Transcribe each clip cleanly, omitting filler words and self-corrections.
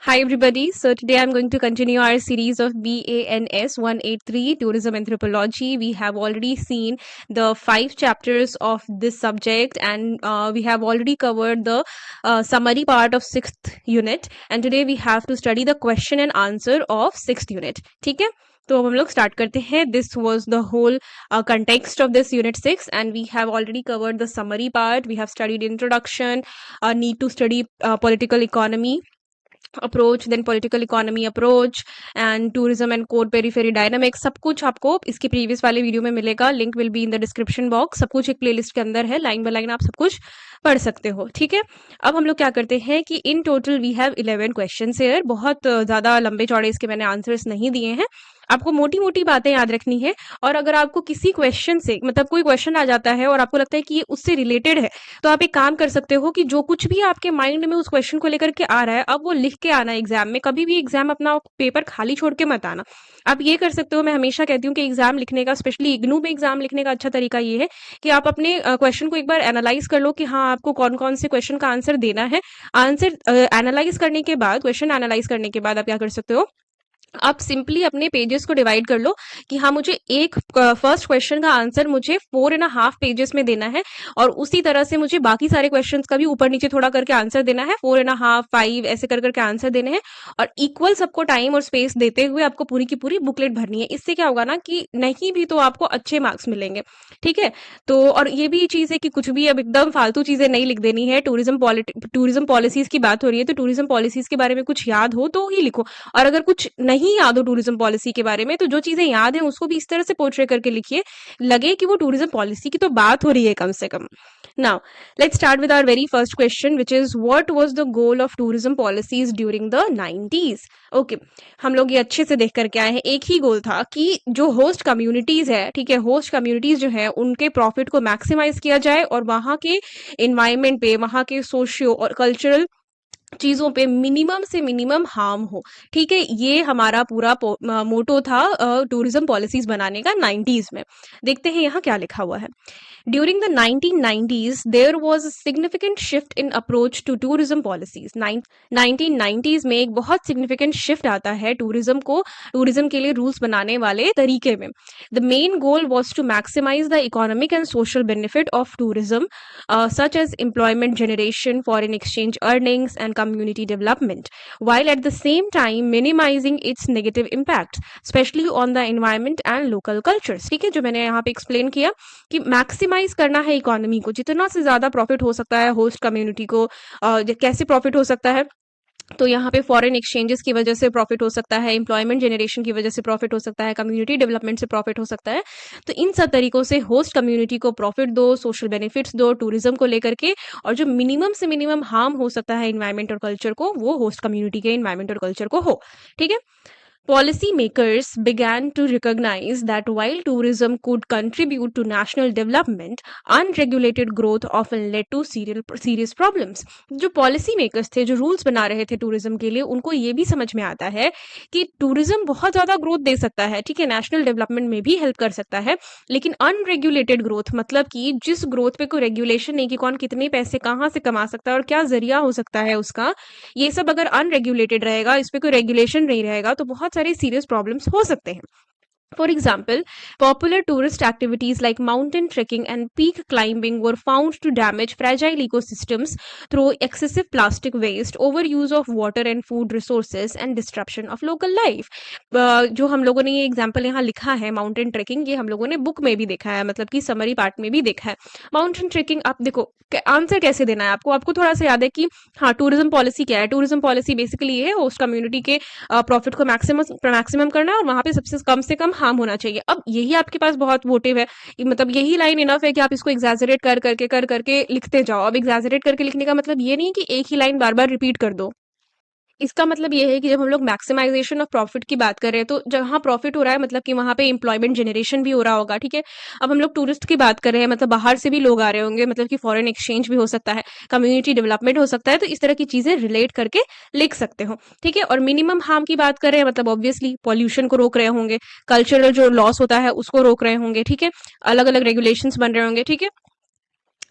Hi everybody. So today I'm going to continue our series of BANS 183 Tourism Anthropology. We have already seen the 5 chapters of this subject and we have already covered the summary part of 6th unit, and today we have to study the question and answer of 6th unit. ठीक है, तो अब हम लोग start करते हैं. This was the whole context of this unit 6 and we have already covered the summary part. We have studied introduction, need to study political economy approach, then political economy approach and tourism and core periphery dynamics. सब कुछ आपको इसके previous वाले video में मिलेगा. Link will be in the description box. सब कुछ एक प्लेलिस्ट के अंदर है, लाइन बाय लाइन आप सब कुछ पढ़ सकते हो. ठीक है, अब हम लोग क्या करते हैं कि in total we have 11 question here. बहुत ज्यादा लंबे चौड़े इसके मैंने आंसर्स नहीं दिए हैं. आपको मोटी मोटी बातें याद रखनी है, और अगर आपको किसी क्वेश्चन से मतलब कोई क्वेश्चन आ जाता है और आपको लगता है कि ये उससे रिलेटेड है, तो आप एक काम कर सकते हो कि जो कुछ भी आपके माइंड में उस क्वेश्चन को लेकर के आ रहा है, अब वो लिख के आना एग्जाम में. कभी भी एग्जाम अपना पेपर खाली छोड़ के मत आना. आप ये कर सकते हो, मैं हमेशा कहती हूँ कि एग्जाम लिखने का, स्पेशली इग्नू में एग्जाम लिखने का अच्छा तरीका ये है कि आप अपने क्वेश्चन को एक बार एनालाइज कर लो कि हाँ आपको कौन कौन से क्वेश्चन का आंसर देना है. आंसर एनालाइज करने के बाद, क्वेश्चन एनालाइज करने के बाद आप क्या कर सकते हो, आप सिंपली अपने पेजेस को डिवाइड कर लो कि हाँ मुझे एक फर्स्ट क्वेश्चन का आंसर मुझे 4.5 पेजेस में देना है, और उसी तरह से मुझे बाकी सारे क्वेश्चंस का भी ऊपर नीचे थोड़ा करके आंसर देना है. 4.5 5 ऐसे कर करके आंसर देने हैं, और इक्वल सबको टाइम और स्पेस देते हुए आपको पूरी की पूरी बुकलेट भरनी है. इससे क्या होगा ना कि नहीं भी तो आपको अच्छे मार्क्स मिलेंगे. ठीक है, तो और ये भी चीज है कि कुछ भी अब एकदम फालतू चीजें नहीं लिख देनी है. टूरिज्म पॉलिसीज की बात हो रही है, तो टूरिज्म पॉलिसीज के बारे में कुछ याद हो तो ही लिखो, और अगर कुछ नहीं याद हो टूरिज्म पॉलिसी के बारे में, तो जो चीजें याद हैं उसको भी इस तरह से पोर्ट्रे करके लिखिए, लगे कि वो टूरिज्म पॉलिसी की तो बात हो रही है कम से कम. Now let's start with our very first question, which is what was the goal of tourism policies during the 90s. Okay, हम लोग ये अच्छे से देख करके आए हैं. एक ही गोल था कि जो होस्ट कम्युनिटीज है, ठीक है, होस्ट कम्युनिटीज जो है उनके प्रॉफिट को मैक्सिमाइज किया जाए, और वहां के एनवायरमेंट पे, वहां के सोशियो और कल्चरल चीजों पे मिनिमम से मिनिमम हार्म हो. ठीक है, ये हमारा पूरा मोटो था टूरिज्म पॉलिसीज बनाने का 90s में. देखते हैं यहाँ क्या लिखा हुआ है. During the 1990s there was a significant shift in approach to tourism policies. 1990s में एक बहुत सिग्निफिकेंट शिफ्ट आता है टूरिज्म के लिए रूल्स बनाने वाले तरीके में. The main goal was to maximize the economic and social benefit of tourism, such as employment generation, foreign exchange earnings, and community development, while at the same time minimizing its negative impact, especially on the environment and local cultures. ठीक है, जो मैंने यहाँ पे explain किया कि maximise करना है इकोनॉमी को, जितना से ज्यादा प्रॉफिट हो सकता है होस्ट कम्युनिटी को. कैसे प्रॉफिट हो सकता है, तो यहाँ पे फॉरेन एक्सचेंजेस की वजह से प्रॉफिट हो सकता है, एम्प्लॉयमेंट जनरेशन की वजह से प्रॉफिट हो सकता है, कम्युनिटी डेवलपमेंट से प्रॉफिट हो सकता है. तो इन सब तरीकों से होस्ट कम्युनिटी को प्रॉफिट दो, सोशल बेनिफिट्स दो टूरिज्म को लेकर के, और जो मिनिमम से मिनिमम हार्म हो सकता है इन्वायरमेंट और कल्चर को, वो होस्ट कम्युनिटी के इन्वायरमेंट और कल्चर को हो. ठीक है, policymakers began to recognize that while tourism could contribute to national development, unregulated growth often led to serious problems. जो पॉलिसी मेकर्स थे, जो रूल्स बना रहे थे टूरिज्म के लिए, उनको ये भी समझ में आता है कि टूरिज्म बहुत ज्यादा ग्रोथ दे सकता है, ठीक है, नेशनल डेवलपमेंट में भी हेल्प कर सकता है, लेकिन अनरेगुलेटेड ग्रोथ मतलब कि जिस ग्रोथ पे कोई रेगुलेशन नहीं कि कौन कितने पैसे कहाँ से कमा सकता है और क्या जरिया हो सकता है उसका, ये सब अगर अनरेगुलेटेड रहेगा, इस पे कोई रेगुलेशन नहीं रहेगा, तो बहुत सारे सीरियस प्रॉब्लम्स हो सकते हैं. For example, popular tourist activities like mountain trekking and peak climbing were found to damage fragile ecosystems through excessive plastic waste, overuse of water and food resources, and disruption of local life. जो हम लोगों ने ये example यहाँ लिखा है mountain trekking, ये हम लोगों ने बुक में भी देखा है, मतलब कि समरी पार्ट में भी देखा है. माउंटेन ट्रेकिंग, आप देखो आंसर कैसे देना है आपको थोड़ा सा याद है कि हाँ टूरिज्म पॉलिसी क्या है. टूरिज्म पॉलिसी बेसिकली ये है होस्ट कम्युनिटी के प्रॉफिट को मैक्सिमम करना है, और वहां पे सबसे कम से कम हार्म होना चाहिए. अब यही आपके पास बहुत मोटिव है, मतलब यही लाइन इनफ है कि आप इसको एग्जैजरेट कर करके लिखते जाओ. अब एग्जैजरेट करके लिखने का मतलब ये नहीं कि एक ही लाइन बार बार रिपीट कर दो. इसका मतलब ये है कि जब हम लोग मैक्सिमाइजेशन ऑफ प्रॉफिट की बात कर रहे हैं, तो जहां प्रॉफिट हो रहा है मतलब कि वहां पे एम्प्लॉयमेंट जनरेशन भी हो रहा होगा. ठीक है, अब हम लोग टूरिस्ट की बात कर रहे हैं, मतलब बाहर से भी लोग आ रहे होंगे, मतलब कि फॉरेन एक्सचेंज भी हो सकता है, कम्युनिटी डेवलपमेंट हो सकता है, तो इस तरह की चीजें रिलेट करके लिख सकते हो. ठीक है, और मिनिमम हार्म की बात कर रहे हैं, मतलब ऑब्वियसली पॉल्यूशन को रोक रहे होंगे, कल्चरल जो लॉस होता है उसको रोक रहे होंगे. ठीक है, अलग अलग रेगुलेशंस बन रहे होंगे. ठीक है,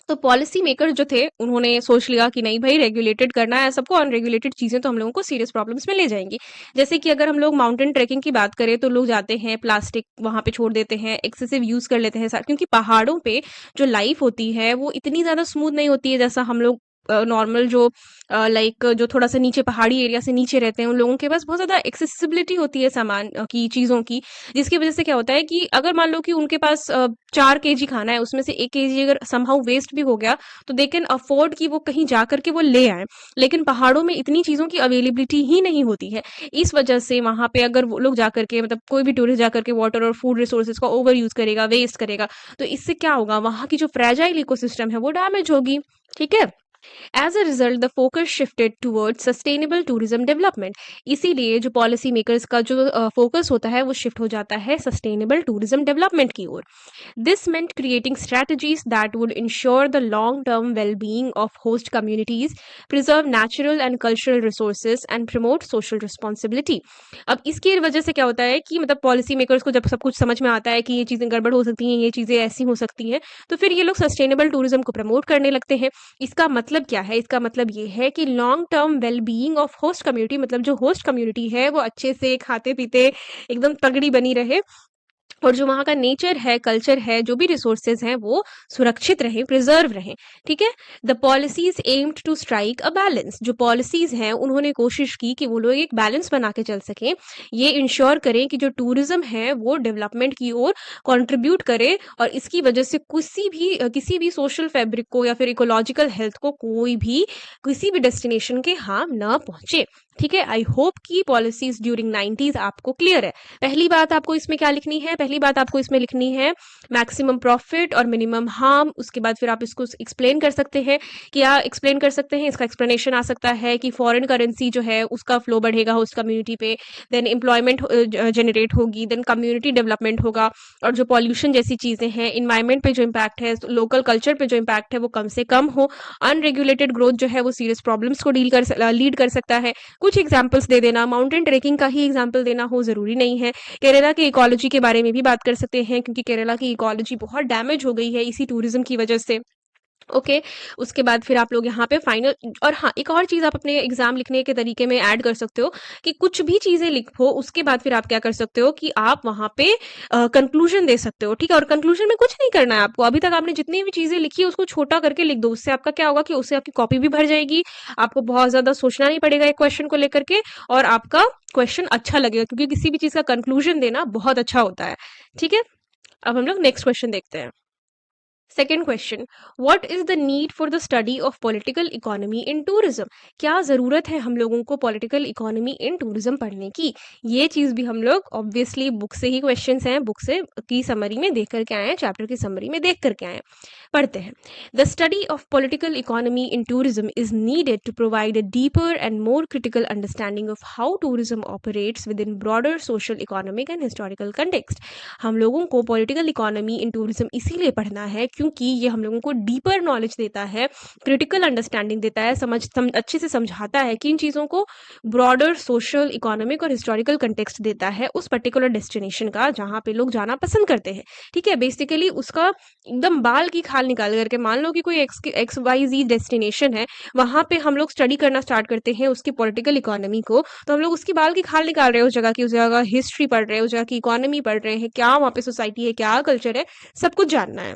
तो पॉलिसी मेकर जो थे उन्होंने सोच लिया कि नहीं भाई रेगुलेटेड करना है सबको, अनरेगुलेटेड चीज़ें तो हम लोगों को सीरियस प्रॉब्लम्स में ले जाएंगी। जैसे कि अगर हम लोग माउंटेन ट्रैकिंग की बात करें तो लोग जाते हैं प्लास्टिक वहाँ पे छोड़ देते हैं, एक्सेसिव यूज़ कर लेते हैं क्योंकि पहाड़ों पे जो लाइफ होती है वो इतनी ज़्यादा स्मूथ नहीं होती है जैसा हम लोग नॉर्मल जो लाइक जो थोड़ा सा नीचे पहाड़ी एरिया से नीचे रहते हैं उन लोगों के पास बहुत ज़्यादा एक्सेसिबिलिटी होती है सामान की, चीज़ों की, जिसकी वजह से क्या होता है कि अगर मान लो कि उनके पास 4 kg खाना है, उसमें से 1 kg अगर समहाउ वेस्ट भी हो गया तो दे कैन अफोर्ड कि वो कहीं जा करके वो ले आए। लेकिन पहाड़ों में इतनी चीज़ों की अवेलेबिलिटी ही नहीं होती है। इस वजह से वहाँ पे अगर वो लोग जा करके मतलब कोई भी टूरिस्ट जा करके वाटर और फूड रिसोर्सेज का ओवर यूज़ करेगा, वेस्ट करेगा, तो इससे क्या होगा, वहाँ की जो फ्रेजाइल इकोसिस्टम है वो डैमेज होगी। ठीक है। As a result the focus shifted towards sustainable tourism development. इसीलिए जो पॉलिसी मेकर्स का जो फोकस होता है वो शिफ्ट हो जाता है सस्टेनेबल टूरिज्म डेवलपमेंट की ओर। This meant creating strategies that would ensure the long term well being of host communities, preserve natural and cultural resources, and promote social responsibility. अब इसकी वजह से क्या होता है कि मतलब पॉलिसी मेकर्स को जब सब कुछ समझ में आता है कि ये चीज़ें गड़बड़ हो सकती हैं, ये चीज़ें ऐसी हो सकती हैं, तो फिर ये लोग सस्टेनेबल टूरिज्म को प्रमोट करने लगते हैं। इसका मतलब क्या है? इसका मतलब ये है कि long term well being of host community, मतलब जो होस्ट कम्युनिटी है वो अच्छे से खाते पीते एकदम तगड़ी बनी रहे, और जो वहाँ का नेचर है, कल्चर है, जो भी रिसोर्सेज हैं वो सुरक्षित रहें, प्रिजर्व रहें। ठीक है। The policies aimed to strike a balance. जो पॉलिसीज हैं उन्होंने कोशिश की कि वो लोग एक बैलेंस बना के चल सकें, ये इंश्योर करें कि जो टूरिज्म है वो डेवलपमेंट की ओर कंट्रीब्यूट करे, और इसकी वजह से किसी भी सोशल फैब्रिक को या फिर इकोलॉजिकल हेल्थ को कोई भी किसी भी डेस्टिनेशन के हार्म न पहुंचे। ठीक है। आई होप कि पॉलिसीज ड्यूरिंग 90s आपको क्लियर है। पहली बात आपको इसमें क्या लिखनी है? पहली बात आपको इसमें लिखनी है मैक्सिमम प्रॉफिट और मिनिमम हार्म। उसके बाद फिर आप इसको एक्सप्लेन कर सकते हैं। क्या एक्सप्लेन कर सकते हैं? इसका एक्सप्लेनेशन आ सकता है कि फॉरेन करेंसी जो है उसका फ्लो बढ़ेगा होस्ट कम्युनिटी पे, देन एम्प्लॉयमेंट जनरेट होगी, देन कम्युनिटी डेवलपमेंट होगा, और जो पॉल्यूशन जैसी चीज़ें हैं, इन्वायरमेंट पे जो इम्पैक्ट है, लोकल कल्चर पे जो इम्पैक्ट है वो कम से कम हो, अनरेगुलेटेड ग्रोथ जो है वो सीरियस प्रॉब्लम्स को लीड कर सकता है। कुछ एग्जाम्पल्स दे देना, माउंटेन ट्रेकिंग का ही एग्जाम्पल देना हो ज़रूरी नहीं है। केरला की इकोलॉजी के बारे में भी बात कर सकते हैं क्योंकि केरला की इकोलॉजी बहुत डैमेज हो गई है इसी टूरिज्म की वजह से। ओके। उसके बाद फिर आप लोग यहाँ पे फाइनल, और हाँ एक और चीज़ आप अपने एग्जाम लिखने के तरीके में ऐड कर सकते हो कि कुछ भी चीज़ें लिखो उसके बाद फिर आप क्या कर सकते हो कि आप वहाँ पे कंक्लूजन दे सकते हो। ठीक है। और कंक्लूजन में कुछ नहीं करना है आपको, अभी तक आपने जितनी भी चीज़ें लिखी है उसको छोटा करके लिख दो। उससे आपका क्या होगा कि उससे आपकी कॉपी भी भर जाएगी, आपको बहुत ज़्यादा सोचना नहीं पड़ेगा एक क्वेश्चन को लेकर के, और आपका क्वेश्चन अच्छा लगेगा क्योंकि किसी भी चीज़ का कंक्लूजन देना बहुत अच्छा होता है। ठीक है। अब हम लोग नेक्स्ट क्वेश्चन देखते हैं। Second question, what is the need for the study of political economy in tourism. क्या ज़रूरत है हम लोगों को पॉलिटिकल इकोनॉमी इन टूरिज्म पढ़ने की? ये चीज़ भी हम लोग ऑब्वियसली बुक से ही क्वेश्चंस हैं, बुक से की समरी में देख करके आए हैं, चैप्टर की समरी में देख करके आए हैं। पढ़ते हैं। The study of political economy in tourism is needed to provide a deeper and more critical understanding of how tourism operates within broader social, economic and historical context. हम लोगों को पॉलिटिकल इकोनॉमी इन टूरिज्म इसीलिए पढ़ना है क्योंकि ये हम लोगों को डीपर नॉलेज देता है, क्रिटिकल अंडरस्टैंडिंग देता है, अच्छे से समझाता है कि इन चीज़ों को ब्रॉडर सोशल, इकोनॉमिक और हिस्टोरिकल कंटेक्स्ट देता है उस पर्टिकुलर डेस्टिनेशन का जहाँ पे लोग जाना पसंद करते हैं। ठीक है। बेसिकली उसका एकदम बाल की खाल निकाल करके, मान लो कि कोई XYZ डेस्टिनेशन है, वहाँ पे हम लोग स्टडी करना स्टार्ट करते हैं उसकी पॉलिटिकल इकोनॉमी को, तो हम लोग उसकी बाल की खाल निकाल रहे हैं, उस जगह की, उस जगह का हिस्ट्री पढ़ रहे हैं, उस जगह की इकोनॉमी पढ़ रहे हैं, क्या वहाँ पे सोसाइटी है, क्या कल्चर है, सब कुछ जानना है।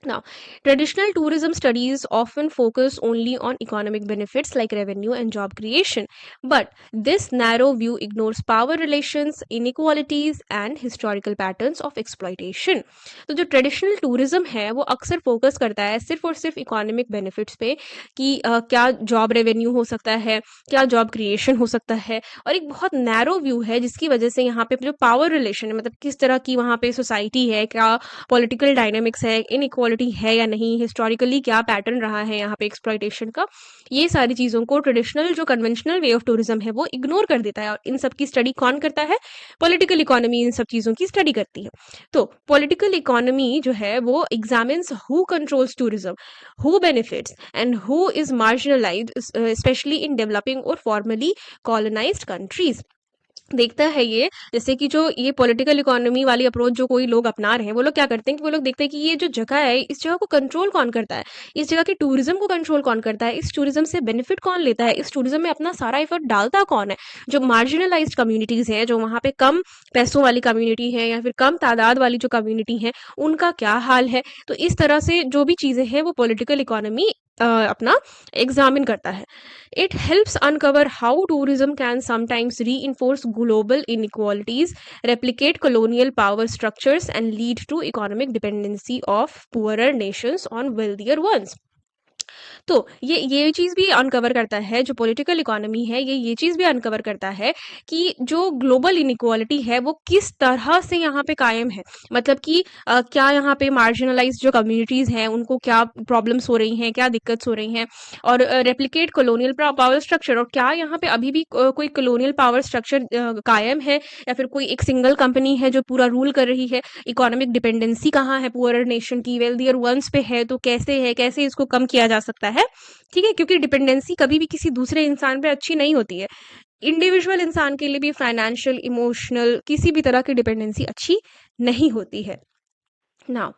Now, traditional tourism studies often focus only on economic benefits like revenue and job creation, but this narrow view ignores power relations, inequalities, and historical patterns of exploitation. तो जो ट्रेडिशनल टूरिज्म है वो अक्सर फोकस करता है सिर्फ और सिर्फ इकोनॉमिक बेनिफिट्स पे कि क्या जॉब रेवेन्यू हो सकता है, क्या जॉब क्रिएशन हो सकता है, और एक बहुत नैरो व्यू है जिसकी वजह से यहाँ पे जो पावर रिलेशन है, मतलब किस तरह की वहाँ पे सोसाइटी है, क्या पॉलिटिकल डायनामिक्स है, इनइक्वालिटी है या नहीं, हिस्टोरिकली क्या पैटर्न रहा है यहाँ पे एक्सप्लॉयटेशन का, ये सारी चीज़ों को ट्रेडिशनल जो कन्वेंशनल वे ऑफ टूरिज्म है वो इग्नोर कर देता है। और इन सब की स्टडी कौन करता है? पॉलिटिकल इकोनॉमी इन सब चीज़ों की स्टडी करती है। तो पॉलिटिकल इकोनॉमी जो है वो examines who controls tourism, who benefits and who is marginalised, specially in developing और फॉर्मली कॉलोनाइज्ड कंट्रीज। देखता है ये, जैसे कि जो ये पॉलिटिकल इकोनॉमी वाली अप्रोच जो कोई लोग अपना रहे हैं, वो लोग क्या करते हैं कि वो लोग देखते हैं कि ये जो जगह है, इस जगह को कंट्रोल कौन करता है? इस जगह के टूरिज़्म को कंट्रोल कौन करता है? इस टूरिज़्म से बेनिफिट कौन लेता है? इस टूरिज़्म में अपना सारा एफर्ट डालता कौन है? जो मार्जिनलाइज़्ड कम्युनिटीज़ हैं, जो वहाँ पे कम पैसों वाली कम्युनिटी है या फिर कम तादाद वाली जो कम्युनिटी है, उनका क्या हाल है? तो इस तरह से जो भी चीज़ें हैं, वो पॉलिटिकल इकोनॉमी अपना एग्ज़ामिन करता है। It helps uncover how tourism can sometimes reinforce global inequalities, replicate colonial power structures, and lead to economic dependency of poorer nations on wealthier ones. तो ये चीज़ भी अनकवर करता है, जो पॉलिटिकल इकोनॉमी है, ये चीज़ भी अनकवर करता है कि जो ग्लोबल इनइक्वालिटी है, वो किस तरह से यहाँ पे कायम है। मतलब कि क्या यहाँ पे मार्जिनलाइज़्ड जो कम्युनिटीज़ हैं, उनको क्या प्रॉब्लम्स हो रही हैं, क्या दिक्कत हो रही हैं, और रेप्लिकेट कॉलोनियल पावर स्ट्रक्चर, और क्या यहाँ पे अभी भी कोई कॉलोनियल पावर स्ट्रक्चर कायम है, या फिर कोई एक सिंगल कंपनी है जो पूरा रूल कर रही है। इकोनॉमिक डिपेंडेंसी कहाँ है पुअरर नेशन की, वेल्दियर वंस पे है, तो कैसे है, कैसे इसको कम किया जा सकता है। ठीक है, क्योंकि डिपेंडेंसी कभी भी किसी दूसरे इंसान पे अच्छी नहीं होती है। इंडिविजुअल इंसान के लिए भी फाइनेंशियल, इमोशनल, किसी भी तरह की डिपेंडेंसी अच्छी नहीं होती है। Now,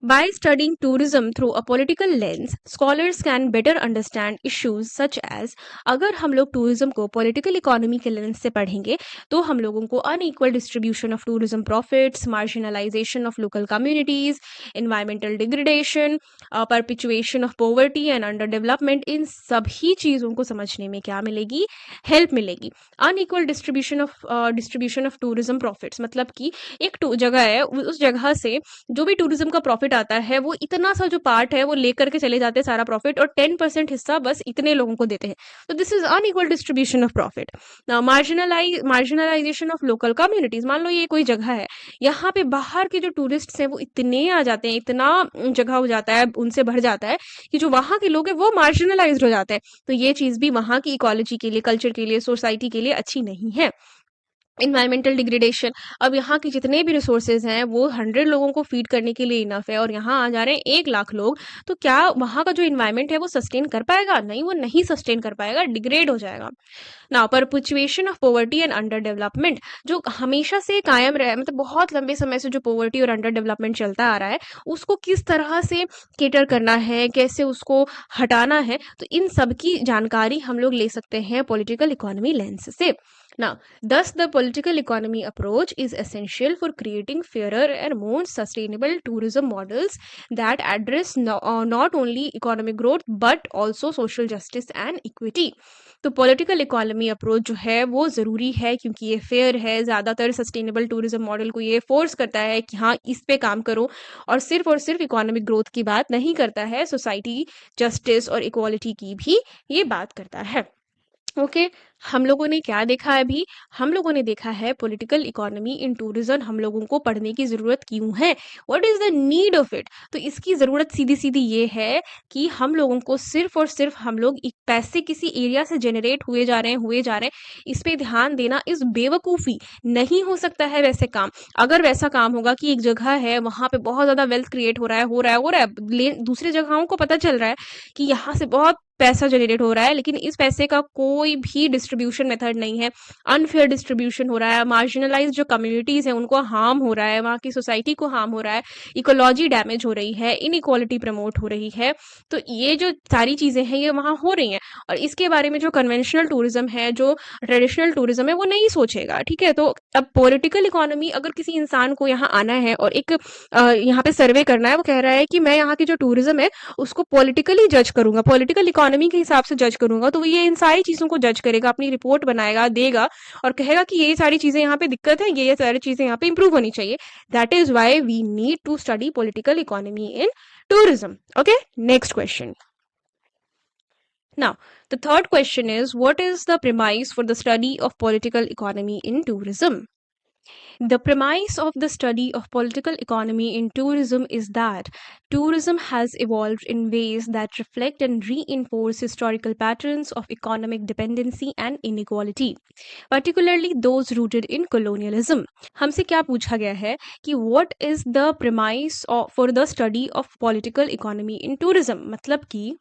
by studying tourism through a political lens, scholars can better understand issues such as, अगर हम लोग टूरिज्म को पॉलिटिकल इकोनॉमी के लेंस से पढ़ेंगे तो हम लोगों को unequal distribution of tourism profits, marginalisation of local communities, environmental degradation, perpetuation of poverty and under development, इन सभी चीज़ों को समझने में क्या मिलेगी, हेल्प मिलेगी। Unequal distribution of tourism profits मतलब कि एक जगह है, उस जगह से जो भी टूरिज्म का प्रॉफिट आता है, वो इतना सा जो पार्ट है वो लेकर के चले जाते हैं सारा प्रॉफिट, और 10% हिस्सा बस इतने लोगों को देते हैं। तो this is unequal distribution of profit. Marginalisation of local communities, मान लो ये कोई जगह है, यहाँ पे बाहर के जो टूरिस्ट हैं वो इतने आ जाते हैं, इतना जगह हो जाता है, उनसे भर जाता है कि जो वहाँ के लोग हैं वो मार्जिनलाइज हो जाते हैं। तो ये चीज़ भी वहाँ की इकोलॉजी के लिए, कल्चर के लिए, सोसाइटी के लिए अच्छी नहीं है। इन्वायरमेंटल डिग्रेडेशन, अब यहाँ के जितने भी रिसोर्सेज हैं वो 100 लोगों को फीड करने के लिए इनफ है, और यहाँ आ जा रहे हैं 1 लाख लोग, तो क्या वहाँ का जो इन्वायरमेंट है वो सस्टेन कर पाएगा? नहीं, वो नहीं सस्टेन कर पाएगा, डिग्रेड हो जाएगा। Now, perpetuation of poverty and under development, जो हमेशा से कायम रहा है, मतलब बहुत लंबे समय से जो पॉवर्टी और अंडर डेवलपमेंट चलता आ रहा है, उसको किस तरह से केटर करना है, कैसे उसको हटाना है, तो इन सब की जानकारी हम लोग ले सकते हैं पॉलिटिकल इकोनॉमी लेंस से। Now, thus the political economy approach is essential for creating fairer and more sustainable tourism models that address not only economic growth but also social justice and equity. तो political economy approach जो है वो ज़रूरी है, क्योंकि ये fair है। ज़्यादातर सस्टेनेबल टूरिज्म मॉडल को ये फोर्स करता है कि हाँ, इस पे काम करो, और सिर्फ इकोनॉमिक ग्रोथ की बात नहीं करता है, सोसाइटी जस्टिस और इक्वालिटी की भी ये बात करता है। ओके, हम लोगों ने क्या देखा है अभी? हम लोगों ने देखा है पॉलिटिकल इकोनॉमी इन टूरिज्म हम लोगों को पढ़ने की ज़रूरत क्यों है, what is the need of it. तो इसकी ज़रूरत सीधी सीधी ये है कि हम लोगों को सिर्फ और सिर्फ हम लोग एक पैसे किसी एरिया से जनरेट हुए जा रहे हैं, इस पे ध्यान देना इस बेवकूफ़ी। नहीं हो सकता है वैसे काम। अगर वैसा काम होगा कि एक जगह है, वहाँ पे बहुत ज़्यादा वेल्थ क्रिएट हो रहा है, दूसरे जगहों को पता चल रहा है कि यहाँ से बहुत पैसा जनरेट हो रहा है, लेकिन इस पैसे का कोई भी डिस्ट्रीब्यूशन मेथड नहीं है, अनफेयर डिस्ट्रीब्यूशन हो रहा है, मार्जिनलाइज जो कम्युनिटीज़ हैं उनको हार्म हो रहा है, वहाँ की सोसाइटी को हार्म हो रहा है, इकोलॉजी डैमेज हो रही है, इनइक्वालिटी प्रमोट हो रही है। तो ये जो सारी चीज़ें हैं ये वहाँ हो रही हैं, और इसके बारे में जो कन्वेंशनल टूरिज्म है, जो ट्रेडिशनल टूरिज्म है, वो नहीं सोचेगा। ठीक है, तो अब पॉलिटिकल इकोनॉमी, अगर किसी इंसान को यहाँ आना है और एक यहाँ पे सर्वे करना है, वो कह रहा है कि मैं यहाँ की जो टूरिज्म है उसको पॉलिटिकली जज करूंगा, पॉलिटिकल इकोनॉमी के हिसाब से जज करूंगा, तो वो ये इन सारी चीज़ों को जज करेगा, अपनी रिपोर्ट बनाएगा, देगा, और कहेगा कि ये सारी चीज़ें यहाँ पे दिक्कत है, ये सारी चीज़ें यहाँ पे इंप्रूव होनी चाहिए। That is why we need to study political economy in tourism. Okay, next question. Now, the third question is, what is the premise for the study of political economy in tourism? The premise of the study of political economy in tourism is that tourism has evolved in ways that reflect and reinforce historical patterns of economic dependency and inequality, particularly those rooted in colonialism. हमसे क्या पूछा गया है कि what is the premise for the study of political economy in tourism, मतलब कि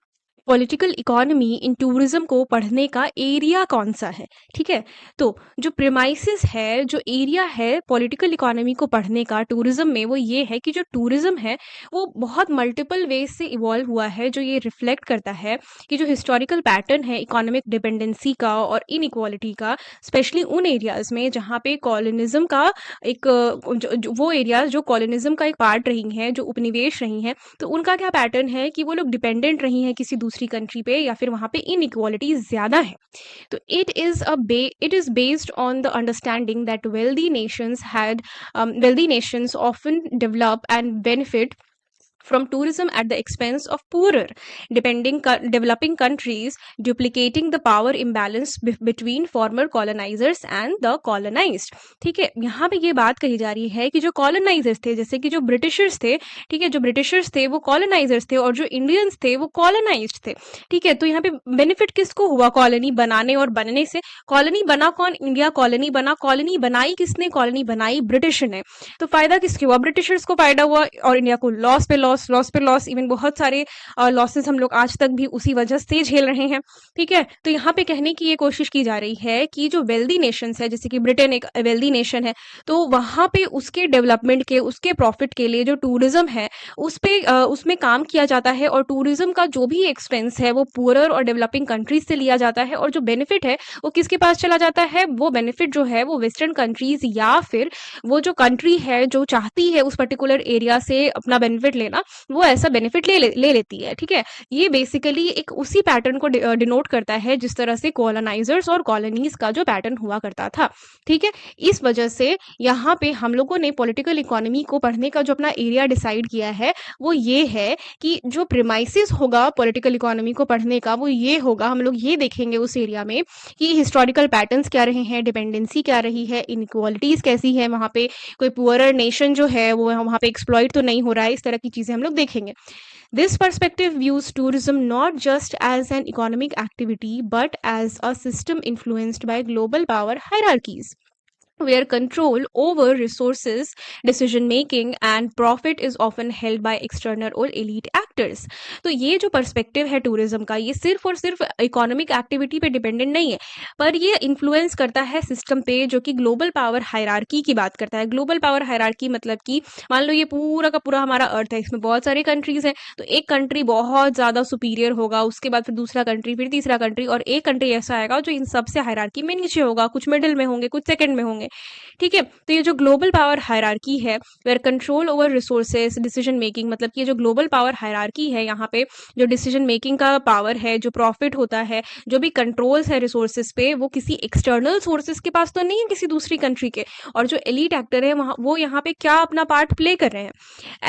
political economy in tourism को पढ़ने का एरिया कौन सा है, ठीक है। तो जो प्रेमाइसिस है, जो एरिया है पॉलिटिकल इकोनॉमी को पढ़ने का टूरिज्म में, वो ये है कि जो टूरिज्म है वो बहुत मल्टीपल वेज से इवॉल्व हुआ है, जो ये रिफ्लेक्ट करता है कि जो हिस्टोरिकल पैटर्न है इकोनॉमिक डिपेंडेंसी का और इनइक्वालिटी का, स्पेशली उन एरियाज में जहाँ पे कॉलोनिज्म का एक वो एरियाज जो कॉलोनिज्म का एक पार्ट रही हैं, जो उपनिवेश रही हैं, तो उनका क्या पैटर्न है कि वो लोग डिपेंडेंट रही हैं किसी दूसरी कंट्री पे, या फिर वहाँ पे इनइक्वालिटी ज़्यादा है। तो it is based on the understanding that wealthy nations often develop and benefit from tourism at the expense of poorer developing countries, duplicating the power imbalance between former colonizers and the colonized। ठीक है, यहाँ पे ये बात कही जा रही है कि जो कॉलोनाइजर्स थे, जैसे कि जो ब्रिटिशर्स थे, ठीक है, जो ब्रिटिशर्स थे वो कॉलोनाइजर्स थे और जो इंडियंस थे वो कॉलोनाइज्ड थे। ठीक है, तो यहाँ पे बेनिफिट किसको हुआ कॉलोनी बनाने और बनने से? कॉलोनी बना कौन? इंडिया कॉलोनी बना। कॉलोनी बनाई किसने? कॉलोनी बनाई ब्रिटिश ने। तो फायदा किसको हुआ? ब्रिटिशर्स को फायदा हुआ और इंडिया को लॉस पे लॉस, इवन बहुत सारे लॉसेस हम लोग आज तक भी उसी वजह से झेल रहे हैं। ठीक है, तो यहाँ पे कहने की ये कोशिश की जा रही है कि जो वेल्दी नेशंस है, जैसे कि ब्रिटेन एक वेल्दी नेशन है, तो वहां पे उसके डेवलपमेंट के, उसके प्रॉफिट के लिए जो टूरिज्म है उसमें काम किया जाता है, और टूरिज्म का जो भी एक्सपेंस है वो पुअरर और डेवलपिंग कंट्रीज से लिया जाता है, और जो बेनिफिट है वो किसके पास चला जाता है? वो बेनिफिट जो है वो वेस्टर्न कंट्रीज या फिर वो जो कंट्री है जो चाहती है उस पर्टिकुलर एरिया से अपना बेनिफिट लेना, वो ऐसा बेनिफिट ले लेती है। ठीक है, ये बेसिकली एक उसी पैटर्न को डिनोट करता है जिस तरह से कॉलोनाइजर्स और कॉलोनीज का जो पैटर्न हुआ करता था। ठीक है, इस वजह से यहाँ पे हम लोगों ने पॉलिटिकल इकोनॉमी को पढ़ने का जो अपना एरिया डिसाइड किया है वो ये है कि जो प्रेमाइसिस होगा पॉलिटिकल इकोनॉमी को पढ़ने का वो ये होगा, हम लोग ये देखेंगे उस एरिया में कि हिस्टोरिकल पैटर्न्स क्या रहे हैं, डिपेंडेंसी क्या रही है, इनइक्वालिटीज कैसी है, वहाँ पे कोई पुअरर नेशन जो है वो वहाँ पे एक्सप्लॉइट तो नहीं हो रहा है, इस तरह की चीजें हम लोग देखेंगे। This perspective views tourism not just as an economic activity but as a system influenced by global power hierarchies, where control over resources, decision making and profit is often held by external or elite actors। तो ये जो perspective है tourism का, ये सिर्फ और सिर्फ economic activity पे डिपेंडेंट नहीं है, पर ये इन्फ्लुएंस करता है सिस्टम पे जो कि ग्लोबल पावर हायरार्की की बात करता है। ग्लोबल पावर हायरार्की मतलब कि मान लो ये पूरा का पूरा हमारा अर्थ है, इसमें बहुत सारे कंट्रीज हैं, तो एक कंट्री बहुत ज़्यादा सुपीरियर होगा, उसके बाद फिर दूसरा कंट्री, फिर तीसरा कंट्री, और एक कंट्री ऐसा आएगा जो इन सबसे हायरार्की में नीचे होगा, कुछ मिडिल में होंगे, कुछ सेकंड में होंगे। ठीक है, तो ये जो ग्लोबल पावर हायरार्की है, where control over resources, decision making, मतलब कि ये जो ग्लोबल पावर हायरार्की है, यहाँ पे जो डिसीजन मेकिंग का पावर है, जो प्रॉफिट होता है, जो भी कंट्रोल्स है रिसोर्सेज पे, वो किसी एक्सटर्नल सोर्सेज के पास तो नहीं है, किसी दूसरी कंट्री के, और जो एलीट एक्टर है वहाँ वो यहाँ पे क्या अपना पार्ट प्ले कर रहे हैं।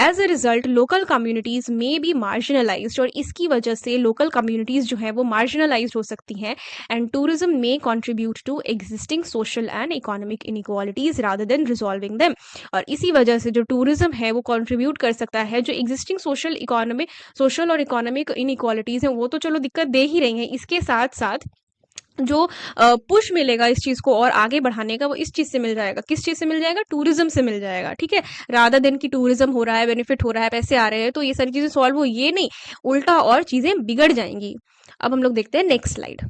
As a result local communities में बी मार्जिनलाइज्ड, और इसकी वजह से लोकल कम्युनिटीज जो है वो मार्जिनलाइज्ड हो सकती हैं, एंड टूरिज्म में contribute to existing social and economic inequalities rather than resolving them. और इसी वजह से जो टूरिज्म है वो कंट्रीब्यूट कर सकता है, जो एग्जिस्टिंग सोशल और इकोनॉमिक इनइक्वालिटीज हैं वो तो चलो दिक्कत दे ही रही हैं, इसके साथ साथ जो पुश मिलेगा इस चीज को और आगे बढ़ाने का, वो इस चीज से मिल जाएगा। किस चीज से मिल जाएगा? टूरिज्म से मिल जाएगा। ठीक है, रादर देन कि टूरिज्म हो रहा है, बेनिफिट हो रहा है, पैसे आ रहे हैं तो ये सारी चीजें सॉल्व हो, ये नहीं, उल्टा और चीजें बिगड़ जाएंगी। अब हम लोग देखते हैं next slide.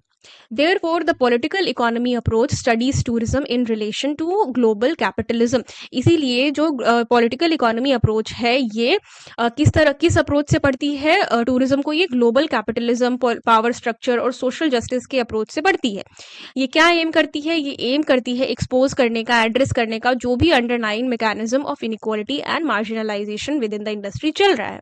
Therefore, the political economy approach studies tourism in relation to global capitalism। इसीलिए जो पॉलिटिकल इकोनॉमी अप्रोच है ये किस अप्रोच से पढ़ती है टूरिज्म को? ये ग्लोबल कैपिटलिज्म, पावर स्ट्रक्चर और सोशल जस्टिस के अप्रोच से पढ़ती है। ये क्या एम करती है? ये एम करती है एक्सपोज करने का, एड्रेस करने का जो भी underlying mechanism of inequality and marginalisation with in the industry चल रहा है।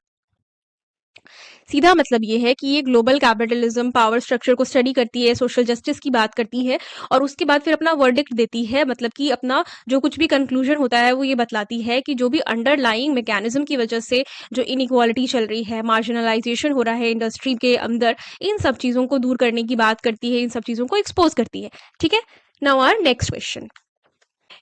सीधा मतलब ये है कि ये ग्लोबल कैपिटलिज्म, पावर स्ट्रक्चर को स्टडी करती है, सोशल जस्टिस की बात करती है, और उसके बाद फिर अपना वर्डिक्ट देती है, मतलब कि अपना जो कुछ भी कंक्लूजन होता है वो ये बतलाती है कि जो भी अंडरलाइंग मैकेनिज्म की वजह से जो इनइक्वालिटी चल रही है, मार्जिनलाइजेशन हो रहा है इंडस्ट्री के अंदर, इन सब चीज़ों को दूर करने की बात करती है, इन सब चीज़ों को एक्सपोज करती है। ठीक है, now our next question.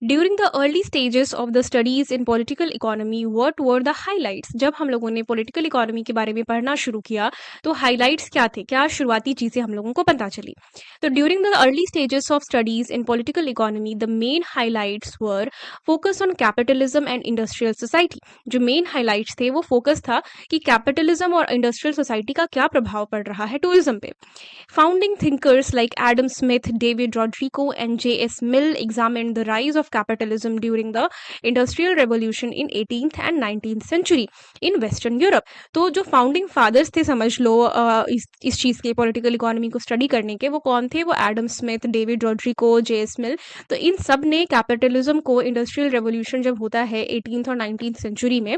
During the early stages of the studies in political economy what were the highlights. जब हम लोगों ने पॉलिटिकल इकोनॉमी के बारे में पढ़ना शुरू किया तो हाइलाइट्स क्या थे, क्या शुरुआती चीज़ें हम लोगों को पता चली। तो during the early stages of studies in political economy the main highlights were focus on capitalism and industrial society. जो मेन हाइलाइट्स थे वो फोकस था कि कैपिटलिज्म और इंडस्ट्रियल सोसाइटी का क्या प्रभाव पड़ रहा है टूरिज्म पे। Founding thinkers like Adam Smith, David Rodrigo, and J.S. Mill examined the rise of capitalism during the Industrial Revolution in 18th and 19th century in Western Europe. तो जो फाउंडिंग फादर्स थे समझ लो इस चीज़ के पॉलिटिकल इकोनॉमी को study करने के, वो कौन थे? वो Adam Smith, David Rodrigo, J S. Mill. तो इन सब ने कैपिटलिज्म को, इंडस्ट्रियल रेवोल्यूशन जब होता है 18th और 19th सेंचुरी में,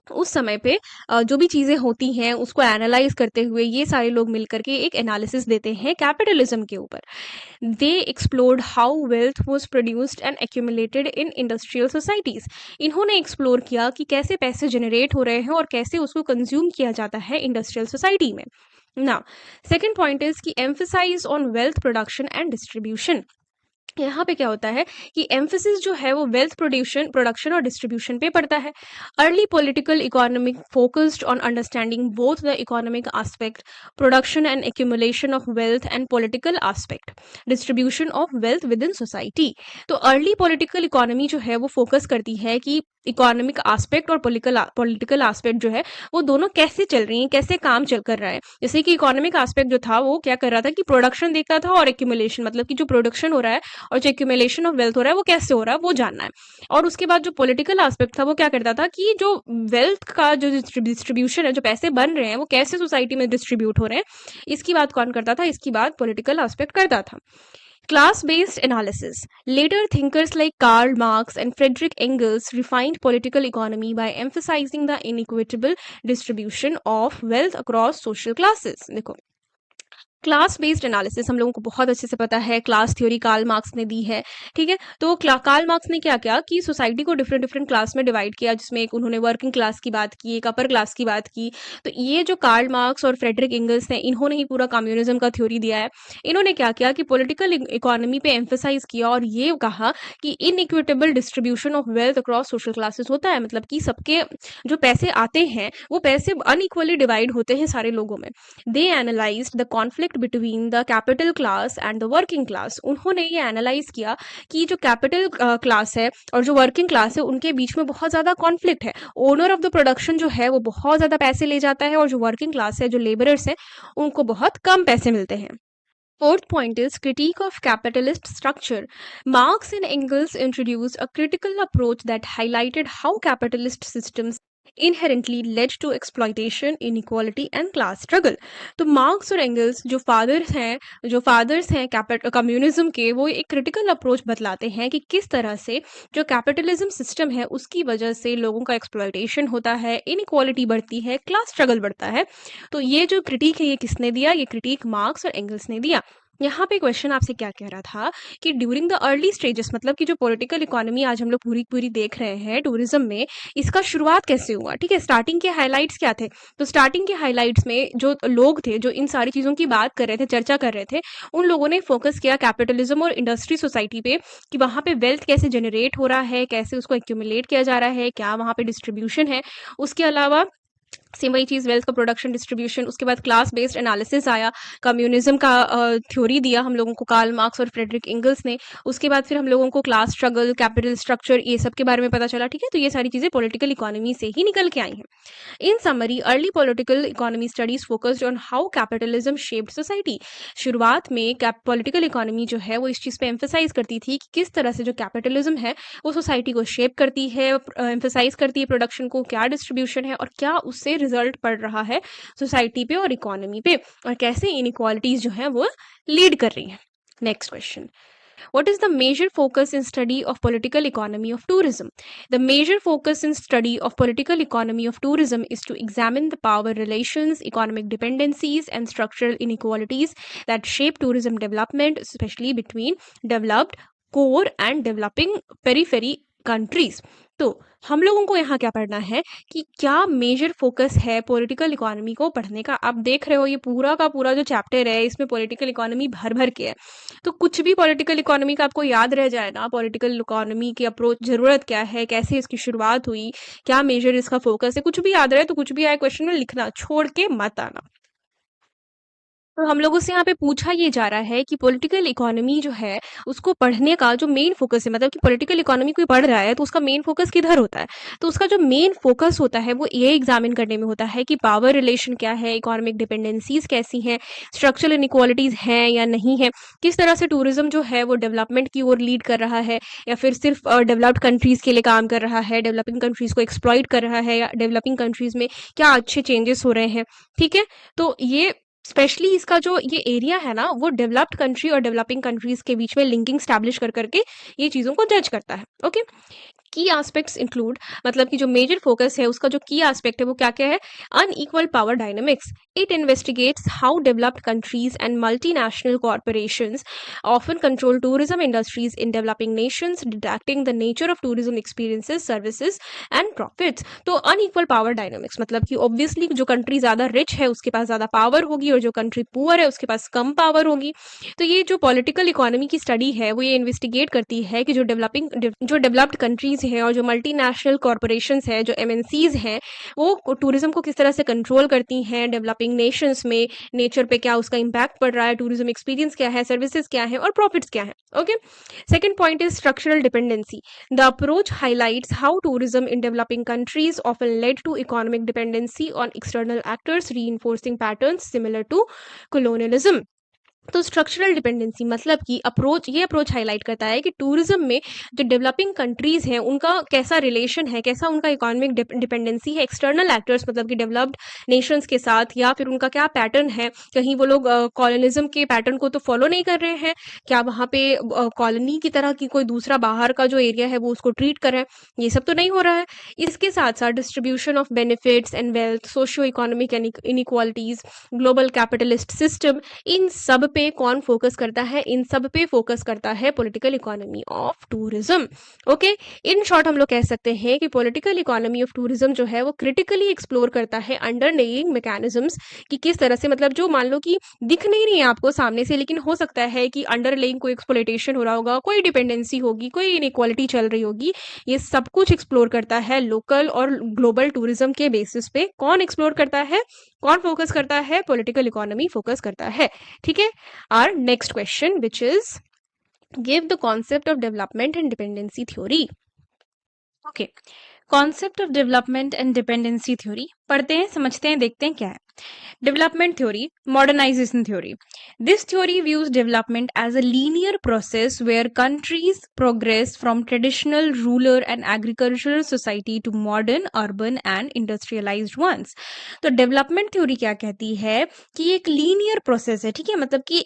उस समय पे जो भी चीज़ें होती हैं उसको एनालाइज करते हुए ये सारे लोग मिलकर के एक एनालिसिस देते हैं कैपिटलिज्म के ऊपर। They explored how wealth was produced and accumulated in industrial societies. इन्होंने एक्सप्लोर किया कि कैसे पैसे जनरेट हो रहे हैं और कैसे उसको कंज्यूम किया जाता है इंडस्ट्रियल सोसाइटी में। नाउ सेकेंड पॉइंट इज कि emphasise on wealth production and distribution. यहाँ पे क्या होता है कि एम्फेसिस जो है वो वेल्थ प्रोडक्शन और डिस्ट्रीब्यूशन पे पड़ता है। Early political economic focused on understanding both the economic aspect, production and accumulation of wealth, and political aspect, distribution of wealth with in society. तो अर्ली पॉलिटिकल इकोनॉमी जो है वो फोकस करती है कि इकोनॉमिक आस्पेक्ट और पॉलिटिकल आस्पेक्ट जो है वो दोनों कैसे चल रही हैं, कैसे काम चल कर रहा है। जैसे कि इकोनॉमिक आस्पेक्ट जो था वो क्या कर रहा था कि प्रोडक्शन देख रहा था और एक्यूमुलेशन, मतलब कि जो प्रोडक्शन हो रहा है और जो एक्यूमुलेशन ऑफ वेल्थ हो रहा है वो कैसे हो रहा है वो जानना है। और उसके बाद जो पॉलिटिकल आस्पेक्ट था वो क्या करता था कि जो वेल्थ का जो डिस्ट्रीब्यूशन है, जो पैसे बन रहे हैं वो कैसे सोसाइटी में डिस्ट्रीब्यूट हो रहे हैं, इसकी बात कौन करता था? इसकी बात पॉलिटिकल आस्पेक्ट करता था। Class-based analysis. Later thinkers like Karl Marx and Friedrich Engels refined political economy by emphasizing the inequitable distribution of wealth across social classes. देखो, क्लास बेस्ड एनालिसिस हम लोगों को बहुत अच्छे से पता है, क्लास थ्योरी कार्ल मार्क्स ने दी है, ठीक है। तो कार्ल मार्क्स ने क्या किया कि सोसाइटी को डिफरेंट डिफरेंट क्लास में डिवाइड किया, जिसमें एक उन्होंने वर्किंग क्लास की बात की, एक अपर क्लास की बात की। तो ये जो कार्ल मार्क्स और फ्रेडरिक एंगल्स हैं, इन्होंने ही पूरा कम्युनिज्म का थ्योरी दिया है। इन्होंने क्या किया कि पॉलिटिकल इकोनॉमी पे एम्फेसाइज किया और ये कहा कि inequitable distribution of wealth across social classes होता है, मतलब कि सबके जो पैसे आते हैं वो पैसे अनइक्वली डिवाइड होते हैं सारे लोगों में। They analysed the conflict between the capital class and the working class. उन्होंने ये एनालाइज किया कि जो कैपिटल क्लास है और जो वर्किंग क्लास है उनके बीच में बहुत ज़्यादा कॉन्फ्लिक्ट है। ओनर ऑफ द प्रोडक्शन जो है वो बहुत ज़्यादा पैसे ले जाता है और जो वर्किंग क्लास है, जो लेबरर्स हैं, उनको बहुत कम पैसे मिलते हैं। Fourth point is critique of capitalist structure. Marx and Engels introduced a critical approach that highlighted how capitalist systems inherently led to exploitation, inequality and class struggle. तो मार्क्स और एंगल्स जो फादर्स हैं कम्युनिज्म के, वो एक critical approach बतलाते हैं कि किस तरह से जो कैपिटलिज्म सिस्टम है उसकी वजह से लोगों का एक्सप्लॉयटेशन होता है, इनइक्वालिटी बढ़ती है, क्लास स्ट्रगल बढ़ता है। तो ये जो क्रिटिक है ये किसने दिया? ये क्रिटिक मार्क्स और एंगल्स ने दिया। यहाँ पे क्वेश्चन आपसे क्या कह रहा था कि ड्यूरिंग द अर्ली स्टेजेस, मतलब कि जो पॉलिटिकल इकोनॉमी आज हम लोग पूरी देख रहे हैं टूरिज्म में, इसका शुरुआत कैसे हुआ? ठीक है, स्टार्टिंग के हाइलाइट्स क्या थे? तो स्टार्टिंग के हाइलाइट्स में जो लोग थे, जो इन सारी चीज़ों की बात कर रहे थे, चर्चा कर रहे थे, उन लोगों ने फोकस किया कैपिटलिज्म और इंडस्ट्री सोसाइटी पे कि वहाँ पे वेल्थ कैसे जनरेट हो रहा है, कैसे उसको एक्यूमुलेट किया जा रहा है, क्या वहाँ पे डिस्ट्रीब्यूशन है। उसके अलावा सेम वही चीज़, वेल्थ का प्रोडक्शन, डिस्ट्रीब्यूशन। उसके बाद क्लास बेस्ड एनालिसिस आया, कम्युनिज्म का थ्योरी दिया हम लोगों को कार्ल मार्क्स और फ्रेडरिक एंगल्स ने। उसके बाद फिर हम लोगों को क्लास स्ट्रगल, कैपिटल स्ट्रक्चर, ये सब के बारे में पता चला, ठीक है। तो ये सारी चीज़ें पॉलिटिकल इकोनॉमी से ही निकल के आई हैं। इन summary, early political economy studies focused on how capitalism shaped society. शुरुआत में पॉलिटिकल इकोनॉमी जो है वो इस चीज़ पे एम्फेसाइज करती थी कि किस तरह से जो कैपिटलिज्म है वो सोसाइटी को शेप करती है, एम्फेसाइज करती है प्रोडक्शन को, क्या डिस्ट्रीब्यूशन है और क्या उससे रिजल्ट पड़ रहा है सोसाइटी पे और इकोनॉमी पे, और कैसे इनइक्वालिटीज जो है वो लीड कर रही हैं। Next question, what is the major focus in study of political economy of tourism? The major focus in study of political economy of tourism is to examine the power relations, economic dependencies and structural inequalities that shape tourism development, especially between developed core and developing periphery countries. तो हम लोगों को यहाँ क्या पढ़ना है कि क्या मेजर फोकस है पॉलिटिकल इकोनॉमी को पढ़ने का। आप देख रहे हो ये पूरा का पूरा जो चैप्टर है इसमें पॉलिटिकल इकोनॉमी भर भर के है। तो कुछ भी पॉलिटिकल इकोनॉमी का आपको याद रह जाए ना, पॉलिटिकल इकोनॉमी की अप्रोच ज़रूरत क्या है, कैसे इसकी शुरुआत हुई, क्या मेजर इसका फोकस है, कुछ भी याद रहे तो कुछ भी आए क्वेश्चन में लिखना, छोड़ के मत आना। तो हम लोगों से यहाँ पे पूछा ये जा रहा है कि पॉलिटिकल इकोनॉमी जो है उसको पढ़ने का जो मेन फोकस है, मतलब कि पॉलिटिकल इकोनॉमी कोई पढ़ रहा है तो उसका मेन फोकस किधर होता है। तो उसका जो मेन फोकस होता है वो ये एग्जामिन करने में होता है कि पावर रिलेशन क्या है, इकोनॉमिक डिपेंडेंसीज कैसी हैं, स्ट्रक्चरल इनइक्वालिटीज हैं या नहीं है, किस तरह से टूरिज्म जो है वो डेवलपमेंट की ओर लीड कर रहा है या फिर सिर्फ डेवलप्ड कंट्रीज के लिए काम कर रहा है, डेवलपिंग कंट्रीज को एक्सप्लॉइट कर रहा है, या डेवलपिंग कंट्रीज में क्या अच्छे चेंजेस हो रहे हैं। ठीक है, तो ये स्पेशली इसका जो ये एरिया है ना वो डेवलप्ड कंट्री और डेवलपिंग कंट्रीज के बीच में लिंकिंग स्टैब्लिश कर करके ये चीज़ों को जज करता है। ओके, की एस्पेक्ट्स इंक्लूड, मतलब कि जो मेजर फोकस है उसका जो की एस्पेक्ट है वो क्या क्या है। Unequal power dynamics, it investigates how developed countries and multinational corporations often control tourism industries in developing Nations, detecting the nature of tourism experiences, services and profits. तो अनइक्वल पावर डायनामिक्स मतलब कि obviously जो country ज़्यादा rich है उसके पास ज़्यादा power होगी और जो कंट्री पुअर है उसके पास कम पावर होगी। तो ये जो पॉलिटिकल इकोनॉमी की स्टडी है वो ये इन्वेस्टिगेट करती है कि जो डेवलप्ड कंट्रीज हैं और जो मल्टीनेशनल कॉरपोरेशंस है, जो एमएनसीज हैं, वो टूरिज्म को किस तरह से कंट्रोल करती हैं डेवलपिंग नेशंस में, नेचर पे क्या उसका इम्पैक्ट पड़ रहा है, टूरिज्म एक्सपीरियंस क्या है, सर्विसेज क्या है और प्रॉफिट्स क्या है। Okay, second point is structural dependency. The approach highlights how tourism in developing countries often led to economic dependency on external actors, reinforcing patterns similar to colonialism। तो structural dependency मतलब कि approach highlight करता है कि tourism में जो developing countries हैं उनका कैसा रिलेशन है, कैसा उनका इकोनॉमिक डिपेंडेंसी है एक्सटर्नल एक्टर्स मतलब कि डेवलप्ड नेशंस के साथ, या फिर उनका क्या पैटर्न है, कहीं वो लोग कॉलोनिज्म के पैटर्न को तो फॉलो नहीं कर रहे हैं, क्या वहाँ पे कॉलोनी की तरह की कोई दूसरा बाहर का जो एरिया है वो उसको ट्रीट कर रहे हैं, ये सब तो नहीं हो रहा है। इसके साथ साथ distribution of benefits and wealth, socio economic inequalities, global capitalist system, इन सब पे कौन फोकस करता है, इन सब पे फोकस करता है political economy of tourism. Okay, in short हम लोग कह सकते हैं कि पॉलिटिकल इकोनॉमी ऑफ टूरिज्म जो है वो क्रिटिकली एक्सप्लोर करता है अंडरलेइंग मैकेनिज्म्स, कि किस तरह से, मतलब जो मान लो कि दिख नहीं रही है आपको सामने से लेकिन हो सकता है कि अंडरलेइंग कोई एक्सप्लॉइटेशन हो रहा होगा, कोई डिपेंडेंसी होगी, कोई इनइक्वालिटी चल रही होगी, ये सब कुछ एक्सप्लोर करता है लोकल और ग्लोबल टूरिज्म के बेसिस पे। कौन एक्सप्लोर करता है, कौन फोकस करता है, पॉलिटिकल इकोनॉमी फोकस करता है। ठीक है, our next question, which is give the concept of development and dependency theory। okay, concept of development and dependency theory पढ़ते हैं, समझते हैं, देखते हैं क्या है। Development theory, modernization theory. This theory views development as a linear process where countries progress from traditional rural and agricultural society to modern, urban and industrialized ones. तो development theory क्या कहती है कि एक linear process है, ठीक है, मतलब कि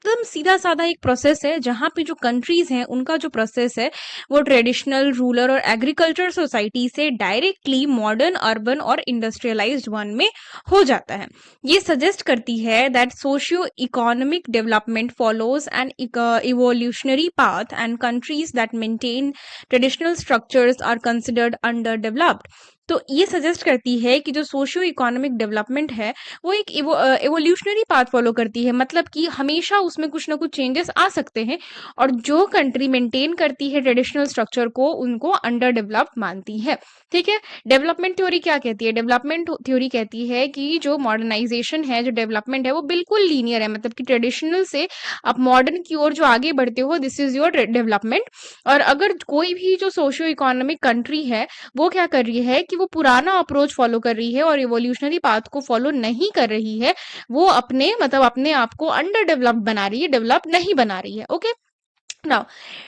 एकदम सीधा साधा एक प्रोसेस है जहाँ पे जो कंट्रीज हैं उनका जो प्रोसेस है वो ट्रेडिशनल रूरल और एग्रीकल्चर सोसाइटी से डायरेक्टली मॉडर्न, अर्बन और इंडस्ट्रियलाइज्ड वन में हो जाता है। ये सजेस्ट करती है that socio economic development follows an evolutionary path and countries that maintain traditional structures are considered underdeveloped. तो ये सजेस्ट करती है कि जो सोशियो इकोनॉमिक डेवलपमेंट है वो एक एवोल्यूशनरी पाथ फॉलो करती है, मतलब कि हमेशा उसमें कुछ ना कुछ चेंजेस आ सकते हैं, और जो कंट्री मेंटेन करती है ट्रेडिशनल स्ट्रक्चर को उनको अंडर डेवलप्ड मानती है। ठीक है, डेवलपमेंट थ्योरी क्या कहती है, डेवलपमेंट थ्योरी कहती है कि जो मॉडर्नाइजेशन है, जो डेवलपमेंट है वो बिल्कुल लीनियर है, मतलब कि ट्रेडिशनल से आप मॉडर्न की ओर जो आगे बढ़ते हो दिस इज योर डेवलपमेंट। और अगर कोई भी जो सोशियो इकोनॉमिक कंट्री है वो क्या कर रही है कि वो पुराना अप्रोच फॉलो कर रही है और इवोल्यूशनरी पाथ को फॉलो नहीं कर रही है, वो अपने आप को अंडर डेवलप्ड बना रही है, डेवलप नहीं बना रही है। ओके, नाउ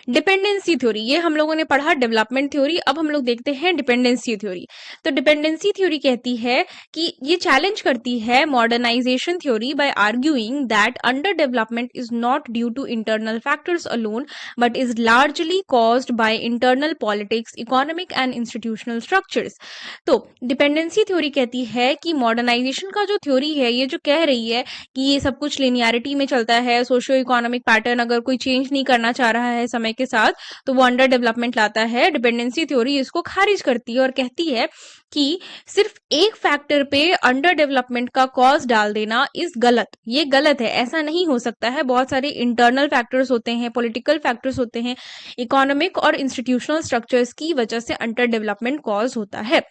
डिपेंडेंसी थ्योरी, ये हम लोगों ने पढ़ा डेवलपमेंट थ्योरी, अब हम लोग देखते हैं डिपेंडेंसी थ्योरी। तो डिपेंडेंसी थ्योरी कहती है कि ये चैलेंज करती है modernisation theory by arguing that underdevelopment is not due to internal factors alone but is largely caused by internal politics, economic and institutional structures. तो डिपेंडेंसी थ्योरी कहती है कि मॉडर्नाइजेशन का जो थ्योरी है ये जो कह रही है कि ये सब कुछ लिनियरिटी में चलता है, सोशियो इकोनॉमिक पैटर्न अगर कोई चेंज नहीं करना चाह जा रहा है समय के साथ, तो वो अंडर डेवलपमेंट लाता है। डिपेंडेंसी थ्योरी इसको खारिज करती है और कहती है कि सिर्फ एक फैक्टर पे अंडर डेवलपमेंट का कॉज डाल देना इज गलत, ये गलत है, ऐसा नहीं हो सकता है। बहुत सारे इंटरनल फैक्टर्स होते हैं, पॉलिटिकल फैक्टर्स होते हैं, इकोनॉमिक और इंस्टीट्यूशनल स्ट्रक्चर्स की वजह से अंडर डेवलपमेंट कॉज होता है।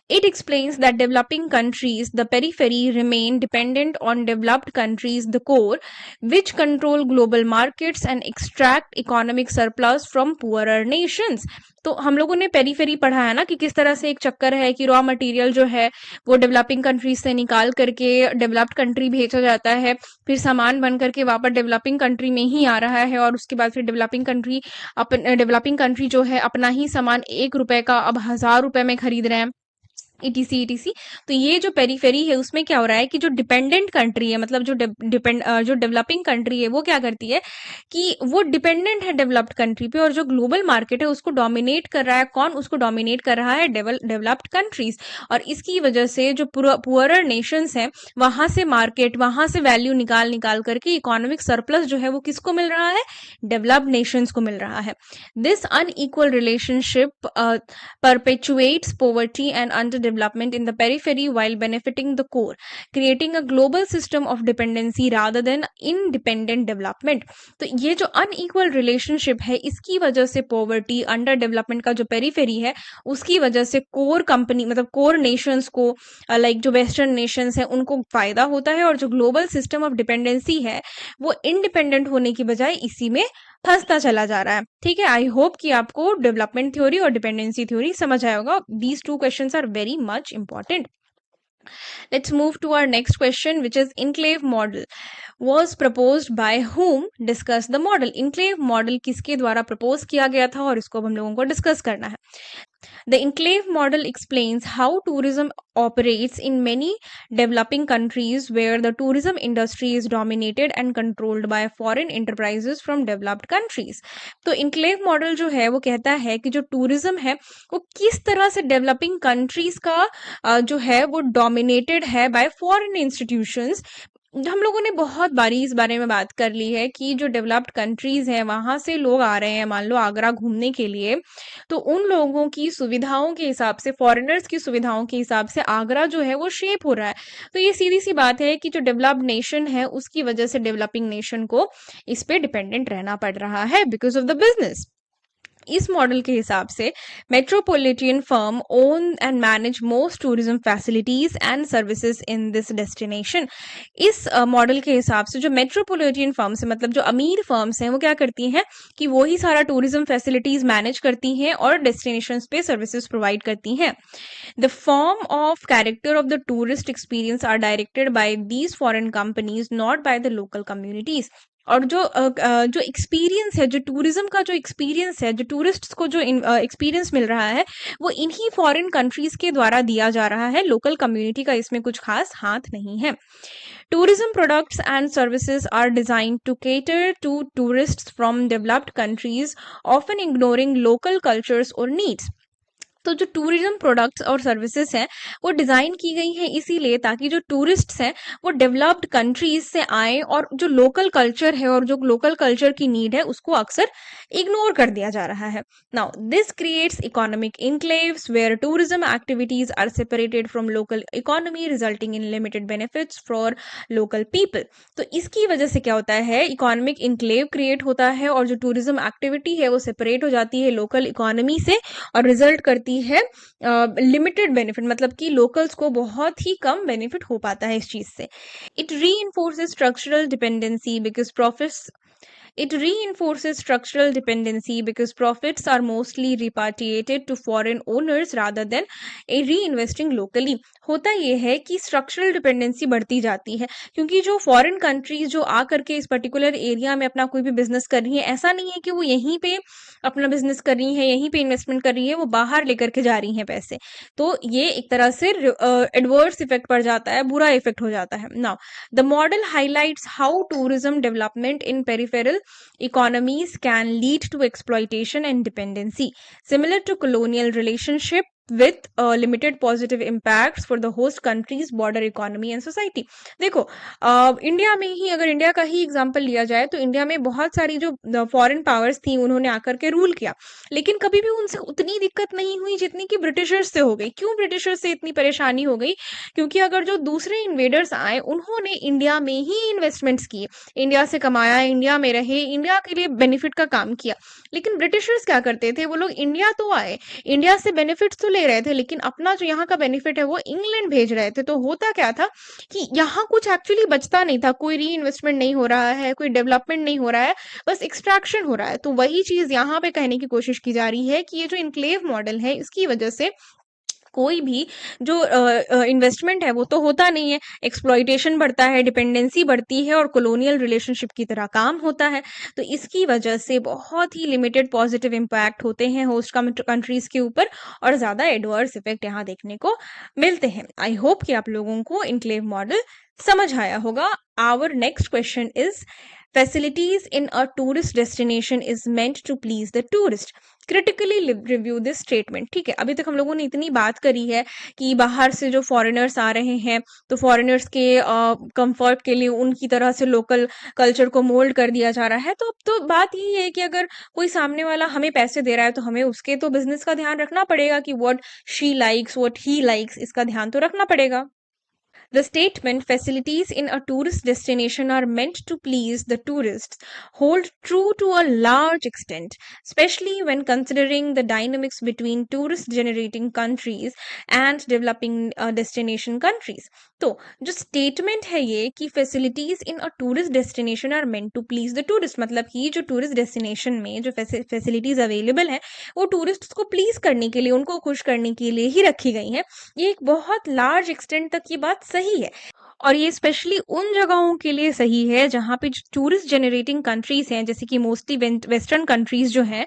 It explains that developing countries, the periphery, remain dependent on developed countries, the core, which control global markets and extract economic surplus from poorer nations. तो हम लोगों ने पेरीफेरी पढ़ा है ना कि किस तरह से एक चक्कर है कि रॉ मटेरियल जो है वो डेवलपिंग कंट्रीज से निकाल करके डेवलप्ड कंट्री भेजा जाता है, फिर सामान बन करके वापस डेवलपिंग कंट्री में ही आ रहा है, और उसके बाद फिर डेवलपिंग कंट्री जो है अपना ही सामान 1 रुपए का अब 1000 रुपए में खरीद रहे हैं, ईटीसी ईटीसी। तो ये जो पेरीफेरी है उसमें क्या हो रहा है कि जो डिपेंडेंट कंट्री है, मतलब जो डेवलपिंग कंट्री है, वो क्या करती है कि वो डिपेंडेंट है डेवलप्ड कंट्री पे, और जो ग्लोबल मार्केट है उसको डोमिनेट कर रहा है। कौन उसको डोमिनेट कर रहा है? Developed countries. और इसकी वजह से जो पुअरर नेशंस हैं वहां से मार्केट, वहां से वैल्यू निकाल निकाल करके इकोनॉमिक सरप्लस जो है वो किसको मिल रहा है? डेवलप्ड नेशंस को मिल रहा है। This unequal relationship perpetuates poverty and underdevelopment in the periphery while benefiting the core, creating a global system of dependency rather than independent development. तो ये जो unequal relationship है इसकी वजह से poverty, underdevelopment का जो periphery है उसकी वजह से core company मतलब core nations को like जो western nations है उनको फायदा होता है, और जो global system of dependency है वो independent होने की बजाय इसी में फंसता चला जा रहा है। ठीक है, आई होप कि आपको डेवलपमेंट थ्योरी और डिपेंडेंसी थ्योरी समझ आया होगा। These two questions are very much important. Let's move to our next question, which is enclave model was proposed by whom? Discuss the model. Enclave model किसके द्वारा propose किया गया था और इसको हम लोगों को डिस्कस करना है। The enclave model explains how tourism operates in many developing countries where the tourism industry is dominated and controlled by foreign enterprises from developed countries. तो enclave model जो है वो कहता है कि जो टूरिज्म है वो किस तरह से डेवलपिंग कंट्रीज का जो है वो डोमिनेटेड है बाय फॉरेन इंस्टीट्यूशंस। हम लोगों ने बहुत बारी इस बारे में बात कर ली है कि जो डेवलप्ड कंट्रीज हैं वहां से लोग आ रहे हैं, मान लो आगरा घूमने के लिए, तो उन लोगों की सुविधाओं के हिसाब से, फॉरेनर्स की सुविधाओं के हिसाब से आगरा जो है वो शेप हो रहा है। तो ये सीधी सी बात है कि जो डेवलप्ड नेशन है उसकी वजह से डेवलपिंग नेशन को इस पे डिपेंडेंट रहना पड़ रहा है बिकॉज ऑफ द बिजनेस। इस मॉडल के हिसाब से metropolitan firm own and manage most tourism facilities and services in this destination. इस मॉडल के हिसाब से जो मेट्रोपॉलिटन फर्म्स है, मतलब जो अमीर फर्म्स हैं, वो क्या करती हैं कि वो ही सारा टूरिज्म फैसिलिटीज मैनेज करती हैं और डेस्टिनेशंस पे सर्विसेज प्रोवाइड करती हैं। The form of character of the tourist experience are directed by these foreign companies, not by the local communities. और जो एक्सपीरियंस है, जो टूरिज्म का जो एक्सपीरियंस है, जो टूरिस्ट्स को जो एक्सपीरियंस मिल रहा है वो इन्हीं फॉरेन कंट्रीज के द्वारा दिया जा रहा है। लोकल कम्युनिटी का इसमें कुछ खास हाथ नहीं है। Tourism products and services are designed to cater to tourists from developed countries, often ignoring local cultures or needs. तो जो टूरिज्म प्रोडक्ट्स और सर्विसेज हैं वो डिज़ाइन की गई हैं इसीलिए ताकि जो टूरिस्ट्स हैं वो डेवलप्ड कंट्रीज से आए, और जो लोकल कल्चर है और जो लोकल कल्चर की नीड है उसको अक्सर इग्नोर कर दिया जा रहा है। Now this creates economic enclaves where tourism activities are separated from local economy, resulting in limited benefits for local people. तो इसकी वजह से क्या होता है, इकोनॉमिक इनक्लेव क्रिएट होता है और जो टूरिज्म एक्टिविटी है वो सेपरेट हो जाती है लोकल इकोनॉमी से और रिजल्ट करती है लिमिटेड बेनिफिट, मतलब कि लोकल्स को बहुत ही कम बेनिफिट हो पाता है इस चीज से। It reinforces structural dependency because profits It reinforces structural dependency because profits are mostly repatriated to foreign owners rather than reinvesting locally. होता यह है कि स्ट्रक्चरल डिपेंडेंसी बढ़ती जाती है क्योंकि जो फॉरेन कंट्रीज जो आ करके इस पर्टिकुलर एरिया में अपना कोई भी बिजनेस कर रही है, ऐसा नहीं है कि वो यहीं पे अपना बिजनेस कर रही है, यहीं पे इन्वेस्टमेंट कर रही है, वो बाहर लेकर के जा रही हैं पैसे। तो ये एक तरह से एडवर्स इफेक्ट पड़ जाता है, बुरा इफेक्ट हो जाता है। Now the model highlights how tourism development in peripheral economies can lead to exploitation and dependency. Similar to colonial relationship, with limited positive impacts for the host country's border economy and society. देखो India में ही, अगर India का ही example लिया जाए तो India में बहुत सारी जो फॉरेन पावर्स थी उन्होंने आकर के रूल किया, लेकिन कभी भी उनसे उतनी दिक्कत नहीं हुई जितनी कि ब्रिटिशर्स से हो गई। क्यों ब्रिटिशर्स से इतनी परेशानी हो गई? क्योंकि अगर जो दूसरे इन्वेडर्स आए उन्होंने इंडिया में ही इन्वेस्टमेंट्स किए, इंडिया से कमाया, इंडिया में रहे, इंडिया के लिए बेनिफिट का काम किया। लेकिन ब्रिटिशर्स क्या करते थे, वो लोग इंडिया तो आए, इंडिया से बेनिफिट्स तो ले रहे थे, लेकिन अपना जो यहाँ का बेनिफिट है वो इंग्लैंड भेज रहे थे। तो होता क्या था कि यहाँ कुछ एक्चुअली बचता नहीं था, कोई री इन्वेस्टमेंट नहीं हो रहा है, कोई डेवलपमेंट नहीं हो रहा है, बस एक्सट्रैक्शन हो रहा है। तो वही चीज यहाँ पे कहने की कोशिश की जा रही है कि ये जो इनक्लेव मॉडल है इसकी वजह से कोई भी जो इन्वेस्टमेंट है वो तो होता नहीं है, एक्सप्लॉइटेशन बढ़ता है, डिपेंडेंसी बढ़ती है और कॉलोनियल रिलेशनशिप की तरह काम होता है। तो इसकी वजह से बहुत ही लिमिटेड पॉजिटिव इम्पैक्ट होते हैं होस्ट कंट्रीज के ऊपर और ज़्यादा एडवर्स इफेक्ट यहाँ देखने को मिलते हैं। आई होप कि आप लोगों को इनक्लेव मॉडल समझ आया होगा। Our next question is facilities in a tourist destination is meant to please the tourist. Critically review this statement. ठीक है, अभी तक हम लोगों ने इतनी बात करी है कि बाहर से जो फॉरेनर्स आ रहे हैं तो फॉरेनर्स के कंफर्ट के लिए उनकी तरह से लोकल कल्चर को मोल्ड कर दिया जा रहा है। तो अब तो बात यही है कि अगर कोई सामने वाला हमें पैसे दे रहा है तो हमें उसके तो बिजनेस का ध्यान रखना पड़ेगा कि what she likes, what he likes, इसका ध्यान तो रखना पड़ेगा। The statement facilities in a tourist destination are meant to please the tourists hold true to a large extent, especially when considering the dynamics between tourist generating countries and developing destination countries. तो जो statement है ये कि facilities in a tourist destination are meant to please the tourist, मतलब कि जो tourist destination में जो फैसिलिटीज अवेलेबल है वो टूरिस्ट को प्लीज करने के लिए, उनको खुश करने के लिए ही रखी गई हैं। ये एक बहुत लार्ज एक्सटेंट तक ये बात सही है और ये स्पेशली उन जगहों के लिए सही है जहाँ पे टूरिस्ट जनरेटिंग कंट्रीज हैं, जैसे कि मोस्टली वेस्टर्न कंट्रीज जो हैं,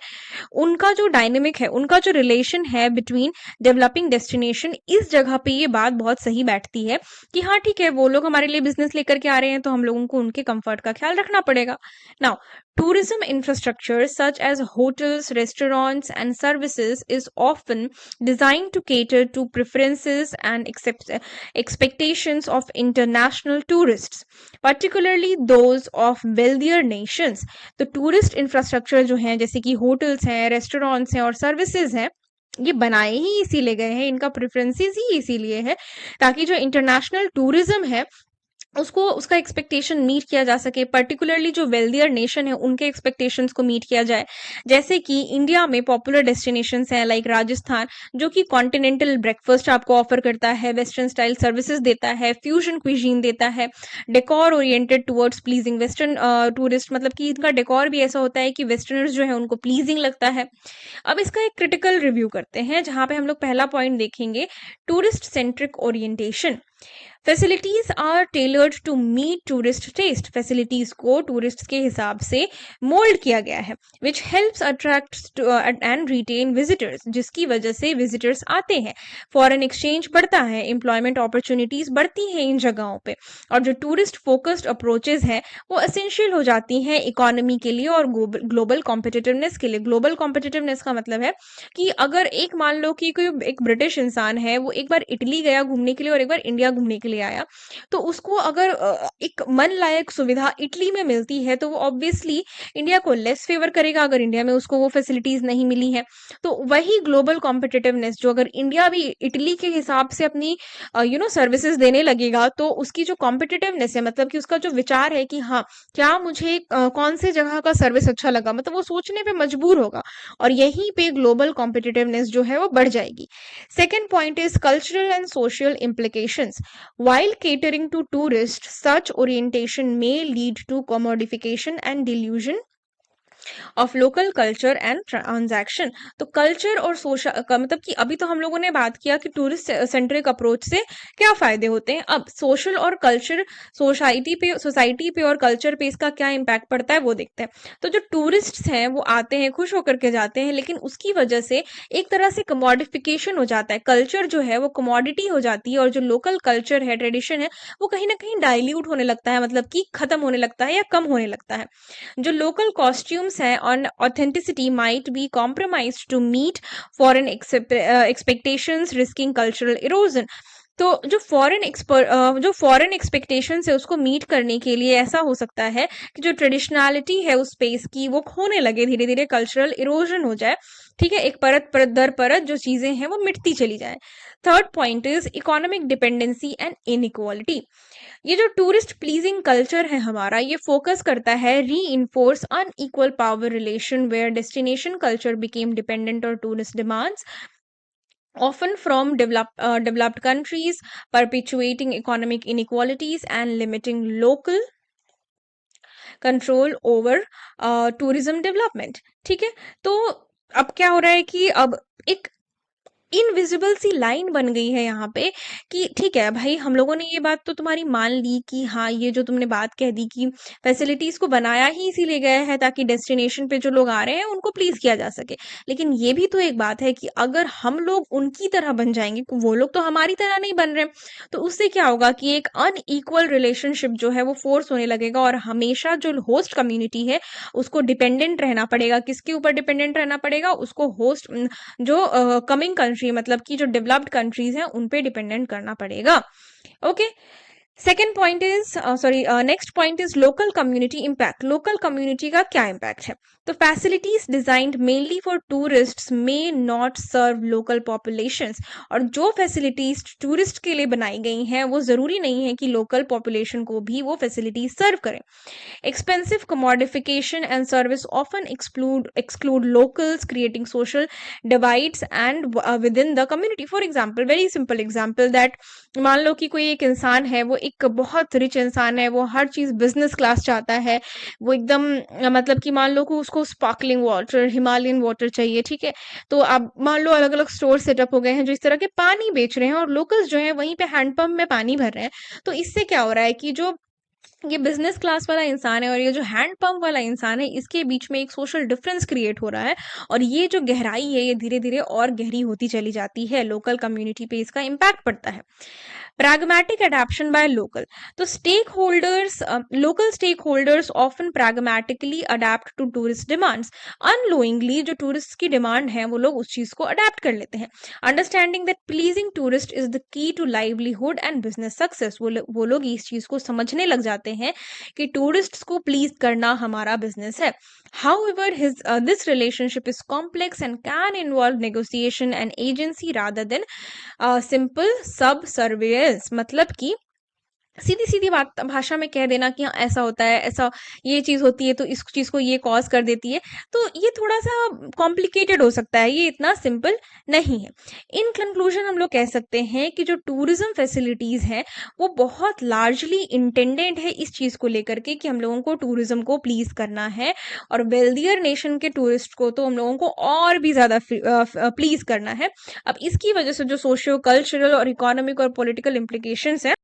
उनका जो डायनेमिक है, उनका जो रिलेशन है बिटवीन डेवलपिंग डेस्टिनेशन, इस जगह पे ये बात बहुत सही बैठती है कि हाँ ठीक है, वो लोग हमारे लिए बिजनेस लेकर के आ रहे हैं तो हम लोगों को उनके कंफर्ट का ख्याल रखना पड़ेगा। Now tourism infrastructure such as hotels, restaurants and services is often designed to cater to preferences and expectations of international tourists, particularly those of wealthier nations. तो टूरिस्ट इंफ्रास्ट्रक्चर जो हैं, जैसे कि होटल्स हैं, रेस्टोरेंट्स हैं और सर्विसेज हैं, ये बनाए ही इसीलिए गए हैं, इनका प्रेफरेंसेस ही इसीलिए है ताकि जो इंटरनेशनल टूरिज्म है उसको, उसका एक्सपेक्टेशन मीट किया जा सके, पर्टिकुलरली जो वेल्दियर नेशन है उनके एक्सपेक्टेशंस को मीट किया जाए। जैसे कि इंडिया में पॉपुलर डेस्टिनेशंस हैं लाइक राजस्थान, जो कि कॉन्टिनेंटल ब्रेकफास्ट आपको ऑफर करता है, वेस्टर्न स्टाइल सर्विसेज देता है, फ्यूजन क्विजीन देता है, decor oriented towards pleasing western tourist, मतलब कि इनका डेकोर भी ऐसा होता है कि वेस्टर्नर्स जो है उनको प्लीजिंग लगता है। अब इसका एक क्रिटिकल रिव्यू करते हैं जहां पे हम लोग पहला पॉइंट देखेंगे, tourist centric orientation. Facilities are tailored to meet tourist taste, facilities को टूरिस्ट के हिसाब से मोल्ड किया गया है, which helps attract and retain visitors, जिसकी वजह से विजिटर्स आते हैं, फॉरेन एक्सचेंज बढ़ता है, एम्प्लॉयमेंट अपॉर्चुनिटीज बढ़ती हैं इन जगहों पे, और जो टूरिस्ट फोकस्ड अप्रोचेज हैं वो एसेंशियल हो जाती हैं इकोनॉमी के लिए और ग्लोबल कॉम्पिटिटिवनेस के लिए। ग्लोबल कॉम्पिटिटिवनेस का मतलब है कि अगर एक मान लो कि कोई एक ब्रिटिश इंसान है, वो एक बार इटली गया घूमने के लिए और एक बार इंडिया घूमने के लिए आया, तो उसको अगर एक मन लायक सुविधा इटली में मिलती है तो वो ऑब्वियसली इंडिया को लेस फेवर करेगा अगर इंडिया में उसको वो फैसिलिटीज नहीं मिली है। तो वही ग्लोबल कॉम्पिटिटिवनेस, जो अगर इंडिया भी इटली के हिसाब से अपनी सर्विसेज देने लगेगा तो उसकी जो कॉम्पिटिटिवनेस है, मतलब कि उसका जो विचार है कि हाँ क्या मुझे कौन से जगह का सर्विस अच्छा लगा, मतलब वो सोचने पे मजबूर होगा और यहीं पे ग्लोबल कॉम्पिटिटिवनेस जो है वो बढ़ जाएगी। Second point is cultural and social implications. While catering to tourists, such orientation may lead to commodification and dilution of local culture and transaction. तो कल्चर और सोशल मतलब कि अभी तो हम लोगों ने बात किया कि टूरिस्ट सेंट्रिक अप्रोच से क्या फायदे होते हैं, अब सोशल और कल्चर, सोसाइटी पे और कल्चर पे इसका क्या इम्पैक्ट पड़ता है वो देखते हैं। तो जो टूरिस्ट्स हैं वो आते हैं, खुश होकर के जाते हैं, लेकिन उसकी वजह से एक तरह से कमोडिफिकेशन हो जाता है, कल्चर जो है वो कमोडिटी हो जाती है और जो लोकल कल्चर है, ट्रेडिशन है, वो कहीं ना कहीं डाइल्यूट होने लगता है, मतलब कि खत्म होने लगता है या कम होने लगता है। जो लोकल कॉस्ट्यूम्स depends है on authenticity might be compromised to meet foreign expectations, risking cultural erosion. तो जो फॉरेन एक्सपेक्टेशंस है उसको मीट करने के लिए ऐसा हो सकता है कि जो ट्रेडिशनैलिटी है उस स्पेस की वो खोने लगे, धीरे धीरे कल्चरल इरोजन हो जाए। ठीक है, एक परत परत दर परत जो चीजें हैं वो मिटती चली जाए। Third point is economic dependency and inequality. ये जो टूरिस्ट प्लीजिंग कल्चर है हमारा, ये फोकस करता है reinforce unequal power relation where destination culture became dependent on tourist demands often from developed countries, perpetuating economic inequalities and limiting local control over tourism development. ठीक है, तो अब क्या हो रहा है कि अब एक इनविजिबल सी लाइन बन गई है यहाँ पे कि ठीक है भाई, हम लोगों ने ये बात तो तुम्हारी मान ली कि हाँ, ये जो तुमने बात कह दी कि फैसिलिटीज को बनाया ही इसीलिए गया है ताकि डेस्टिनेशन पे जो लोग आ रहे हैं उनको प्लीज किया जा सके। लेकिन ये भी तो एक बात है कि अगर हम लोग उनकी तरह बन जाएंगे, वो लोग तो हमारी तरह नहीं बन रहे, तो उससे क्या होगा कि एक अनइक्वल रिलेशनशिप जो है वो फोर्स होने लगेगा और हमेशा जो होस्ट कम्युनिटी है उसको डिपेंडेंट रहना पड़ेगा। किसके ऊपर डिपेंडेंट रहना पड़ेगा? उसको होस्ट जो कमिंग कंट्री, मतलब कि जो डेवलप्ड कंट्रीज हैं उन पे डिपेंडेंट करना पड़ेगा। Okay, second point is next point is local community impact. Local community का क्या इम्पैक्ट है? तो facilities designed mainly for tourists may not serve local populations. और जो फैसिलिटीज टूरिस्ट के लिए बनाई गई हैं वो जरूरी नहीं है कि लोकल पॉपुलेशन को भी वो फैसिलिटीज सर्व करें। Expensive commodification and service often exclude locals, creating social divides and within the community. For example, very simple example that मान लो कि कोई एक इंसान है, वो एक बहुत रिच इंसान है, वो हर चीज बिजनेस क्लास चाहता है, वो एकदम मतलब कि मान लो कि उसको स्पार्कलिंग वाटर, हिमालयन वाटर चाहिए। ठीक है, तो अब मान लो अलग अलग स्टोर सेटअप हो गए हैं जो इस तरह के पानी बेच रहे हैं और लोकल्स जो हैं वहीं पे हैंडपंप में पानी भर रहे हैं। तो इससे क्या हो रहा है कि जो ये बिजनेस क्लास वाला इंसान है और ये जो हैंड पंप वाला इंसान है, इसके बीच में एक सोशल डिफरेंस क्रिएट हो रहा है और ये जो गहराई है ये धीरे धीरे और गहरी होती चली जाती है। लोकल कम्युनिटी पे इसका इम्पैक्ट पड़ता है। pragmatic adaptation by local, तो local stakeholders often pragmatically adapt to tourist demands। unknowingly जो टूरिस्ट की डिमांड है वो लोग उस चीज को अडेप्ट कर लेते हैं। Understanding that pleasing tourist is the key to livelihood and business success, वो लोग इस चीज को समझने लग जाते हैं कि टूरिस्ट को प्लीज करना हमारा बिजनेस है। However, this relationship is complex and can involve negotiation and agency rather than simple सब सर्विलेंस। मतलब कि सीधी सीधी बात भाषा में कह देना कि हाँ ऐसा होता है, ऐसा ये चीज होती है तो इस चीज को ये कॉज कर देती है, तो ये थोड़ा सा कॉम्प्लिकेटेड हो सकता है, ये इतना सिंपल नहीं है। इन कंक्लूजन हम लोग कह सकते हैं कि जो टूरिज्म फैसिलिटीज हैं वो बहुत लार्जली इंटेंडेड है इस चीज को लेकर के कि हम लोगों को टूरिज्म को प्लीज करना है और वेल्दियर नेशन के टूरिस्ट को तो हम लोगों को और भी ज्यादा प्लीज करना है। अब इसकी वजह से जो सोशियो कल्चरल और इकोनॉमिक और पॉलिटिकल इम्प्लीकेशंस है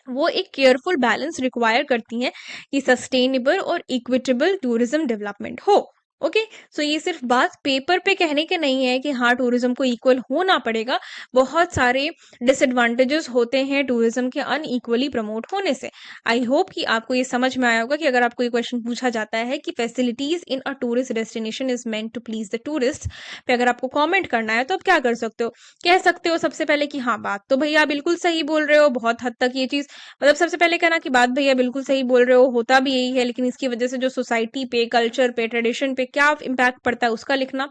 वो एक केयरफुल बैलेंस रिक्वायर करती हैं कि सस्टेनेबल और इक्विटेबल टूरिज्म डेवलपमेंट हो। ओके, सो ये सिर्फ बात पेपर पे कहने के नहीं है कि हाँ टूरिज्म को इक्वल होना पड़ेगा। बहुत सारे डिसएडवांटेजेस होते हैं टूरिज्म के अनइक्वली प्रमोट होने से। आई होप कि आपको ये समझ में आया होगा कि अगर आपको ये क्वेश्चन पूछा जाता है कि facilities in a tourist destination is meant to please the tourist, पे अगर आपको कॉमेंट करना है तो आप क्या कर सकते हो? कह सकते हो सबसे पहले कि हाँ बात तो भैया बिल्कुल सही बोल रहे हो, बहुत हद तक ये चीज, मतलब सबसे पहले कहना कि बात भैया बिल्कुल सही बोल रहे हो, होता भी यही है, लेकिन इसकी वजह से जो सोसाइटी पे, कल्चर पे, ट्रेडिशन पे क्या इम्पैक्ट पड़ता है उसका लिखना।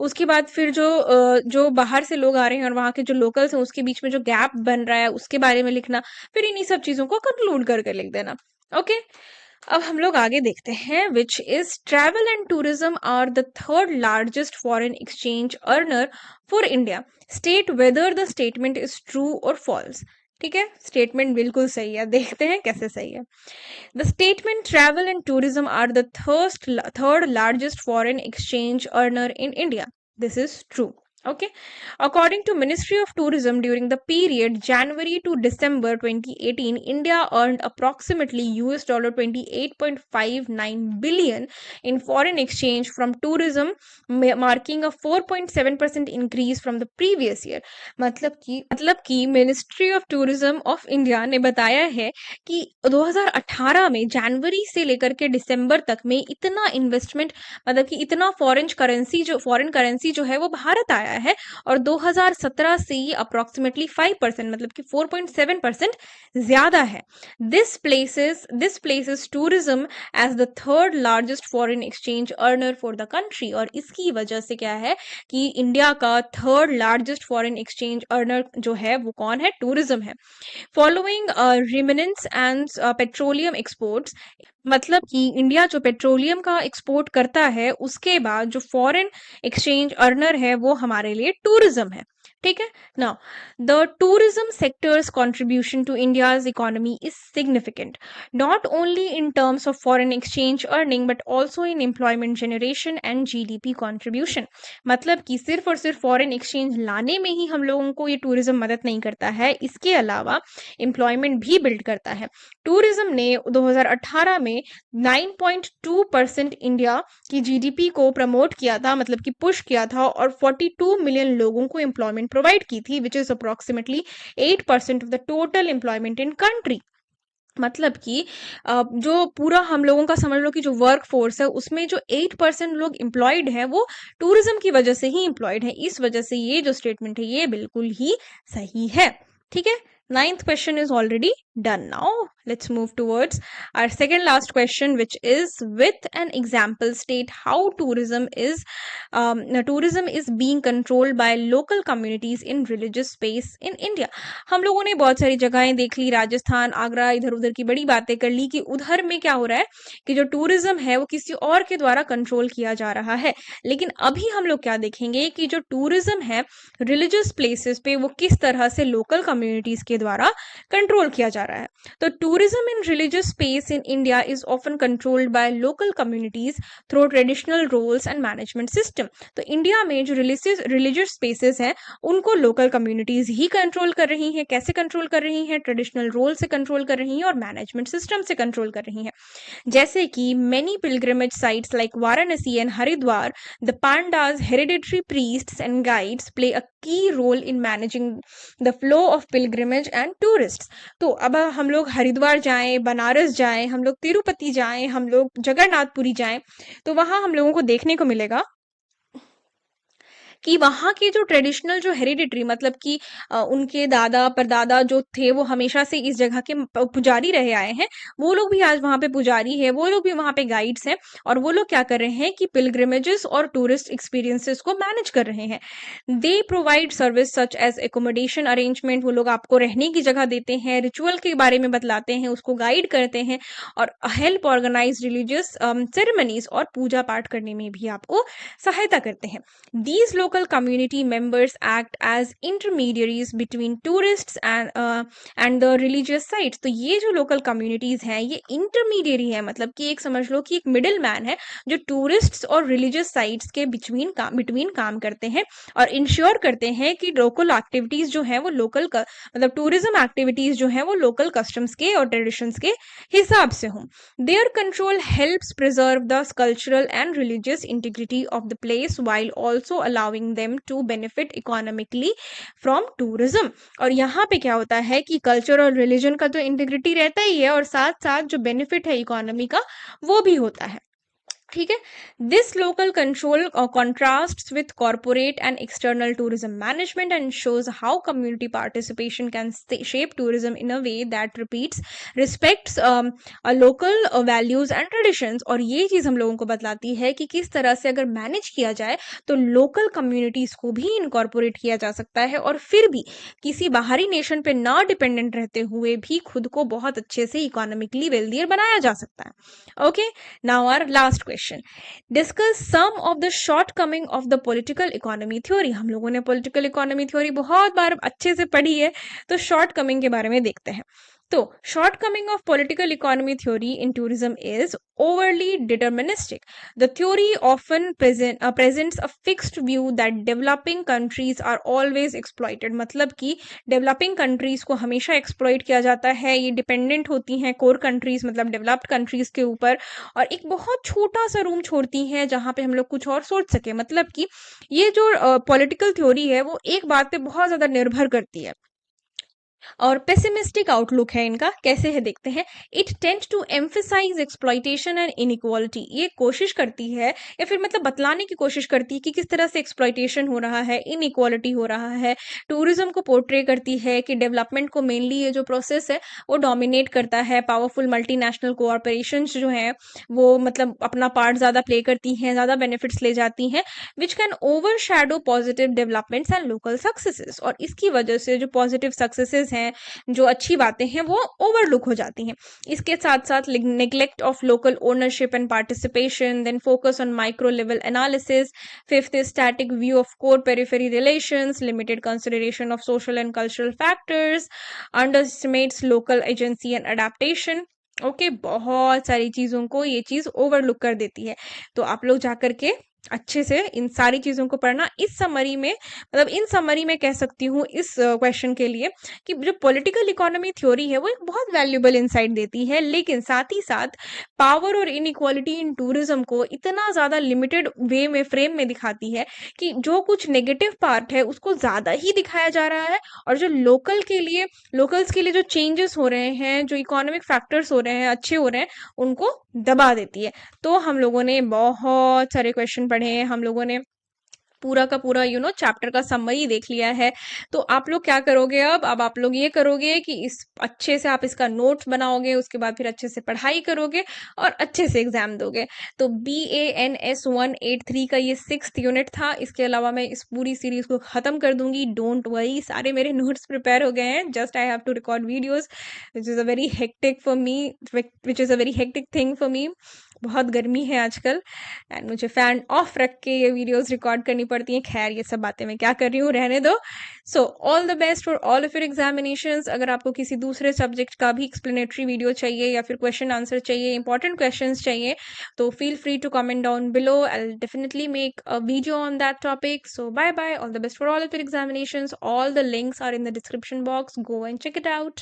उसके बाद फिर जो बाहर से लोग आ रहे हैं और वहाँ के जो लोकल्स हैं उसके बीच में जो गैप बन रहा है उसके बारे में लिखना। फिर इन्हीं सब चीजों को कंक्लूड करके लिख देना। ओके, अब हम लोग आगे देखते हैं, which is travel and tourism are the third largest foreign exchange earner for India. State whether the statement is true और फॉल्स। ठीक है, स्टेटमेंट बिल्कुल सही है, देखते हैं कैसे सही है। The statement travel and tourism are the third largest foreign exchange earner in India. This is true. Okay, according to Ministry of Tourism, during the period January to December 2018, India earned approximately $28.59 billion in foreign exchange from tourism, marking a 4.7% increase from the previous year. मतलब कि ministry of tourism of India ने बताया है कि 2018 में जनवरी से लेकर के दिसंबर तक में इतना इन्वेस्टमेंट, मतलब कि इतना फॉरेन करेंसी जो है वो भारत आया है, और 2017 से ये अप्रोक्सीमेटली 5%, मतलब कि 4.7% ज्यादा है. This places tourism as the third largest foreign exchange earner for the country. और इसकी वजह से क्या है कि इंडिया का third largest foreign exchange earner जो है वो कौन है? टूरिज्म है. Following remittances and petroleum exports, मतलब कि इंडिया जो पेट्रोलियम का एक्सपोर्ट करता है उसके बाद जो फॉरेन एक्सचेंज अर्नर है वो हमारे लिए टूरिज्म है. ठीक है. Now the tourism sector's contribution to India's economy is significant, not only in terms of foreign exchange earning but also in employment generation and GDP contribution. मतलब कि सिर्फ और सिर्फ फॉरेन एक्सचेंज लाने में ही हम लोगों को ये टूरिज्म मदद नहीं करता है, इसके अलावा एम्प्लॉयमेंट भी बिल्ड करता है. टूरिज्म ने 2018 में 9.2% इंडिया की जीडीपी को प्रमोट किया था, मतलब कि पुश किया था, और 42 मिलियन लोगों को एम्प्लॉयमेंट प्रोवाइड की थी, which is approximately 8% of the total employment in country. मतलब कि जो पूरा हम लोगों का समझ लो कि जो वर्क फोर्स है उसमें जो 8% लोग एम्प्लॉयड है वो टूरिज्म की वजह से ही एम्प्लॉयड है. इस वजह से ये जो स्टेटमेंट है ये बिल्कुल ही सही है. ठीक है. Ninth question is already done. Now let's move towards our second last question, which is with an example state how tourism is being controlled by local communities in religious space in India. हम लोगों ने बहुत सारी जगहें देख ली, राजस्थान, आगरा, इधर उधर की बड़ी बातें कर ली कि उधर में क्या हो रहा है कि जो टूरिज्म है वो किसी और के द्वारा कंट्रोल किया जा रहा है. लेकिन अभी हम लोग क्या देखेंगे कि जो टूरिज्म है रिलीजियस प्लेसेस पे वो किस तरह से लोकल कम्युनिटीज के द्वारा कंट्रोल किया जा रहा है. तो tourism in religious space in India is often controlled by local communities through traditional roles and management system. तो इंडिया में जो रिलीजियस स्पेसेस हैं उनको लोकल कम्युनिटीज ही कंट्रोल कर रही हैं. कैसे कंट्रोल कर रही हैं? ट्रेडिशनल रोल से कंट्रोल कर रही हैं और मैनेजमेंट सिस्टम से कंट्रोल कर रही हैं. जैसे कि many pilgrimage sites like Varanasi and Haridwar, the pandas, hereditary priests and guides play a key role in managing the flow of pilgrimage and tourists. तो अब हम लोग हरिद्वार जाएं, बनारस जाएं, हम लोग तिरुपति जाएं, हम लोग जगन्नाथपुरी जाएं, तो वहां हम लोगों को देखने को मिलेगा कि वहाँ के जो ट्रेडिशनल जो हेरिडिटरी, मतलब कि उनके दादा परदादा जो थे वो हमेशा से इस जगह के पुजारी रहे आए हैं, वो लोग भी आज वहाँ पे पुजारी है, वो लोग भी वहाँ पे गाइड्स हैं, और वो लोग क्या कर रहे हैं कि पिलग्रिमेजेस और टूरिस्ट एक्सपीरियंसेस को मैनेज कर रहे हैं. They provide service such as accommodation arrangement, वो लोग आपको रहने की जगह देते हैं, रिचुअल के बारे में बतलाते हैं, उसको गाइड करते हैं, और हेल्प ऑर्गेनाइज रिलीजियस सेरेमनीज और पूजा पाठ करने में भी आपको सहायता करते हैं. These local community members act as intermediaries between tourists and the religious sites. तो ये जो local communities हैं ये intermediary है, मतलब कि एक समझ लो कि एक middle man है जो tourists और religious sites के between काम करते हैं और ensure करते हैं कि local activities जो हैं वो local मतलब tourism activities जो हैं वो local customs के और traditions के हिसाब से हों. Their control helps preserve the cultural and religious integrity of the place while also allowing them to benefit economically from tourism. और यहाँ पे क्या होता है कि कल्चर और रिलीजन का तो इंटीग्रिटी रहता ही है और साथ साथ जो बेनिफिट है इकोनॉमी का वो भी होता है. ठीक है. This local control contrasts with corporate and external tourism management and shows how community participation can shape tourism in a way that respects local values and traditions. और ये चीज़ हम लोगों को बतलाती है कि किस तरह से अगर मैनेज किया जाए तो लोकल कम्युनिटीज़ को भी इनकॉर्पोरेट किया जा सकता है और फिर भी किसी बाहरी नेशन पे ना डिपेंडेंट रहते हुए भी खुद को बहुत अच्छे से इकोनॉमिकली वेल्दियर बनाया जा सकता है. Okay. Now our last question, discuss some of the shortcoming of the political economy theory. हम लोगों ने पॉलिटिकल इकोनॉमी थ्योरी बहुत बार अच्छे से पढ़ी है, तो शॉर्टकमिंग के बारे में देखते हैं. तो shortcoming of political economy theory in tourism is overly deterministic. The theory often presents a fixed view that developing countries are always exploited. मतलब कि developing countries को हमेशा exploit किया जाता है, ये dependent होती हैं core countries मतलब developed countries के ऊपर, और एक बहुत छोटा सा रूम छोड़ती हैं जहाँ पे हम लोग कुछ और सोच सके। मतलब कि ये जो पॉलिटिकल थ्योरी है वो एक बात पे बहुत ज़्यादा निर्भर करती है, और पेसिमिस्टिक आउटलुक है इनका। कैसे है देखते हैं। It tend to emphasise exploitation and inequality. ये कोशिश करती है या फिर मतलब बतलाने की कोशिश करती है कि किस तरह से एक्सप्लॉइटेशन हो रहा है, इनइक्वालिटी हो रहा है। टूरिज्म को पोर्ट्रे करती है कि डेवलपमेंट को मेनली ये जो प्रोसेस है वो डोमिनेट करता है। पावरफुल मल्टीनेशनल कोऑपरेशन जो हैं वो मतलब अपना पार्ट ज़्यादा प्ले करती हैं, ज़्यादा बेनिफिट्स ले जाती हैं, which can over shadow positive developments and local successes. और इसकी वजह से जो पॉजिटिव सक्सेसेस हैं, जो अच्छी बातें हैं, वो ओवरलुक हो जाती हैं। इसके साथ साथ neglect of local ownership and participation, then focus on micro level analysis, fifth static view of core periphery relations, limited consideration of social and cultural factors, underestimates local agency and adaptation. Okay, बहुत सारी चीज़ों को ये चीज़ overlook कर देती है। तो आप लोग जाकर के अच्छे से इन सारी चीज़ों को पढ़ना। इस समरी में मतलब इन समरी में कह सकती हूँ इस क्वेश्चन के लिए कि जो पॉलिटिकल इकोनॉमी थ्योरी है वो एक बहुत वैल्यूबल इंसाइट देती है, लेकिन साथ ही साथ पावर और इनइक्वालिटी इन टूरिज्म को इतना ज़्यादा लिमिटेड वे में फ्रेम में दिखाती है कि जो कुछ नेगेटिव पार्ट है उसको ज़्यादा ही दिखाया जा रहा है, और जो लोकल्स के लिए जो चेंजेस हो रहे हैं, जो इकोनॉमिक फैक्टर्स हो रहे हैं, अच्छे हो रहे हैं, उनको दबा देती है। तो हम लोगों ने बहुत सारे क्वेश्चन पढ़े हैं, हम लोगों ने पूरा का पूरा चैप्टर का समरी देख लिया है। तो आप लोग क्या करोगे अब आप लोग ये करोगे कि इस अच्छे से आप इसका नोट्स बनाओगे, उसके बाद फिर अच्छे से पढ़ाई करोगे और अच्छे से एग्जाम दोगे। तो BANS 183 का ये 6th यूनिट था। इसके अलावा मैं इस पूरी सीरीज को खत्म कर दूंगी, डोंट वरी। सारे मेरे नोट्स प्रिपेयर हो गए हैं, just I have to record videos, which is a very hectic for me, which is a very hectic thing for me. बहुत गर्मी है आजकल एंड मुझे फैन ऑफ रख के ये वीडियोस रिकॉर्ड करनी पड़ती हैं। खैर, ये सब बातें मैं क्या कर रही हूँ, रहने दो। So all the best for all of your examinations. अगर आपको किसी दूसरे सब्जेक्ट का भी एक्सप्लेनेटरी वीडियो चाहिए या फिर क्वेश्चन आंसर चाहिए, इंपॉर्टेंट क्वेश्चन चाहिए, तो feel free to comment down below. I definitely make a video on that topic. So bye bye, all the best for all of your examinations. All the links are in the description box, go and check it out.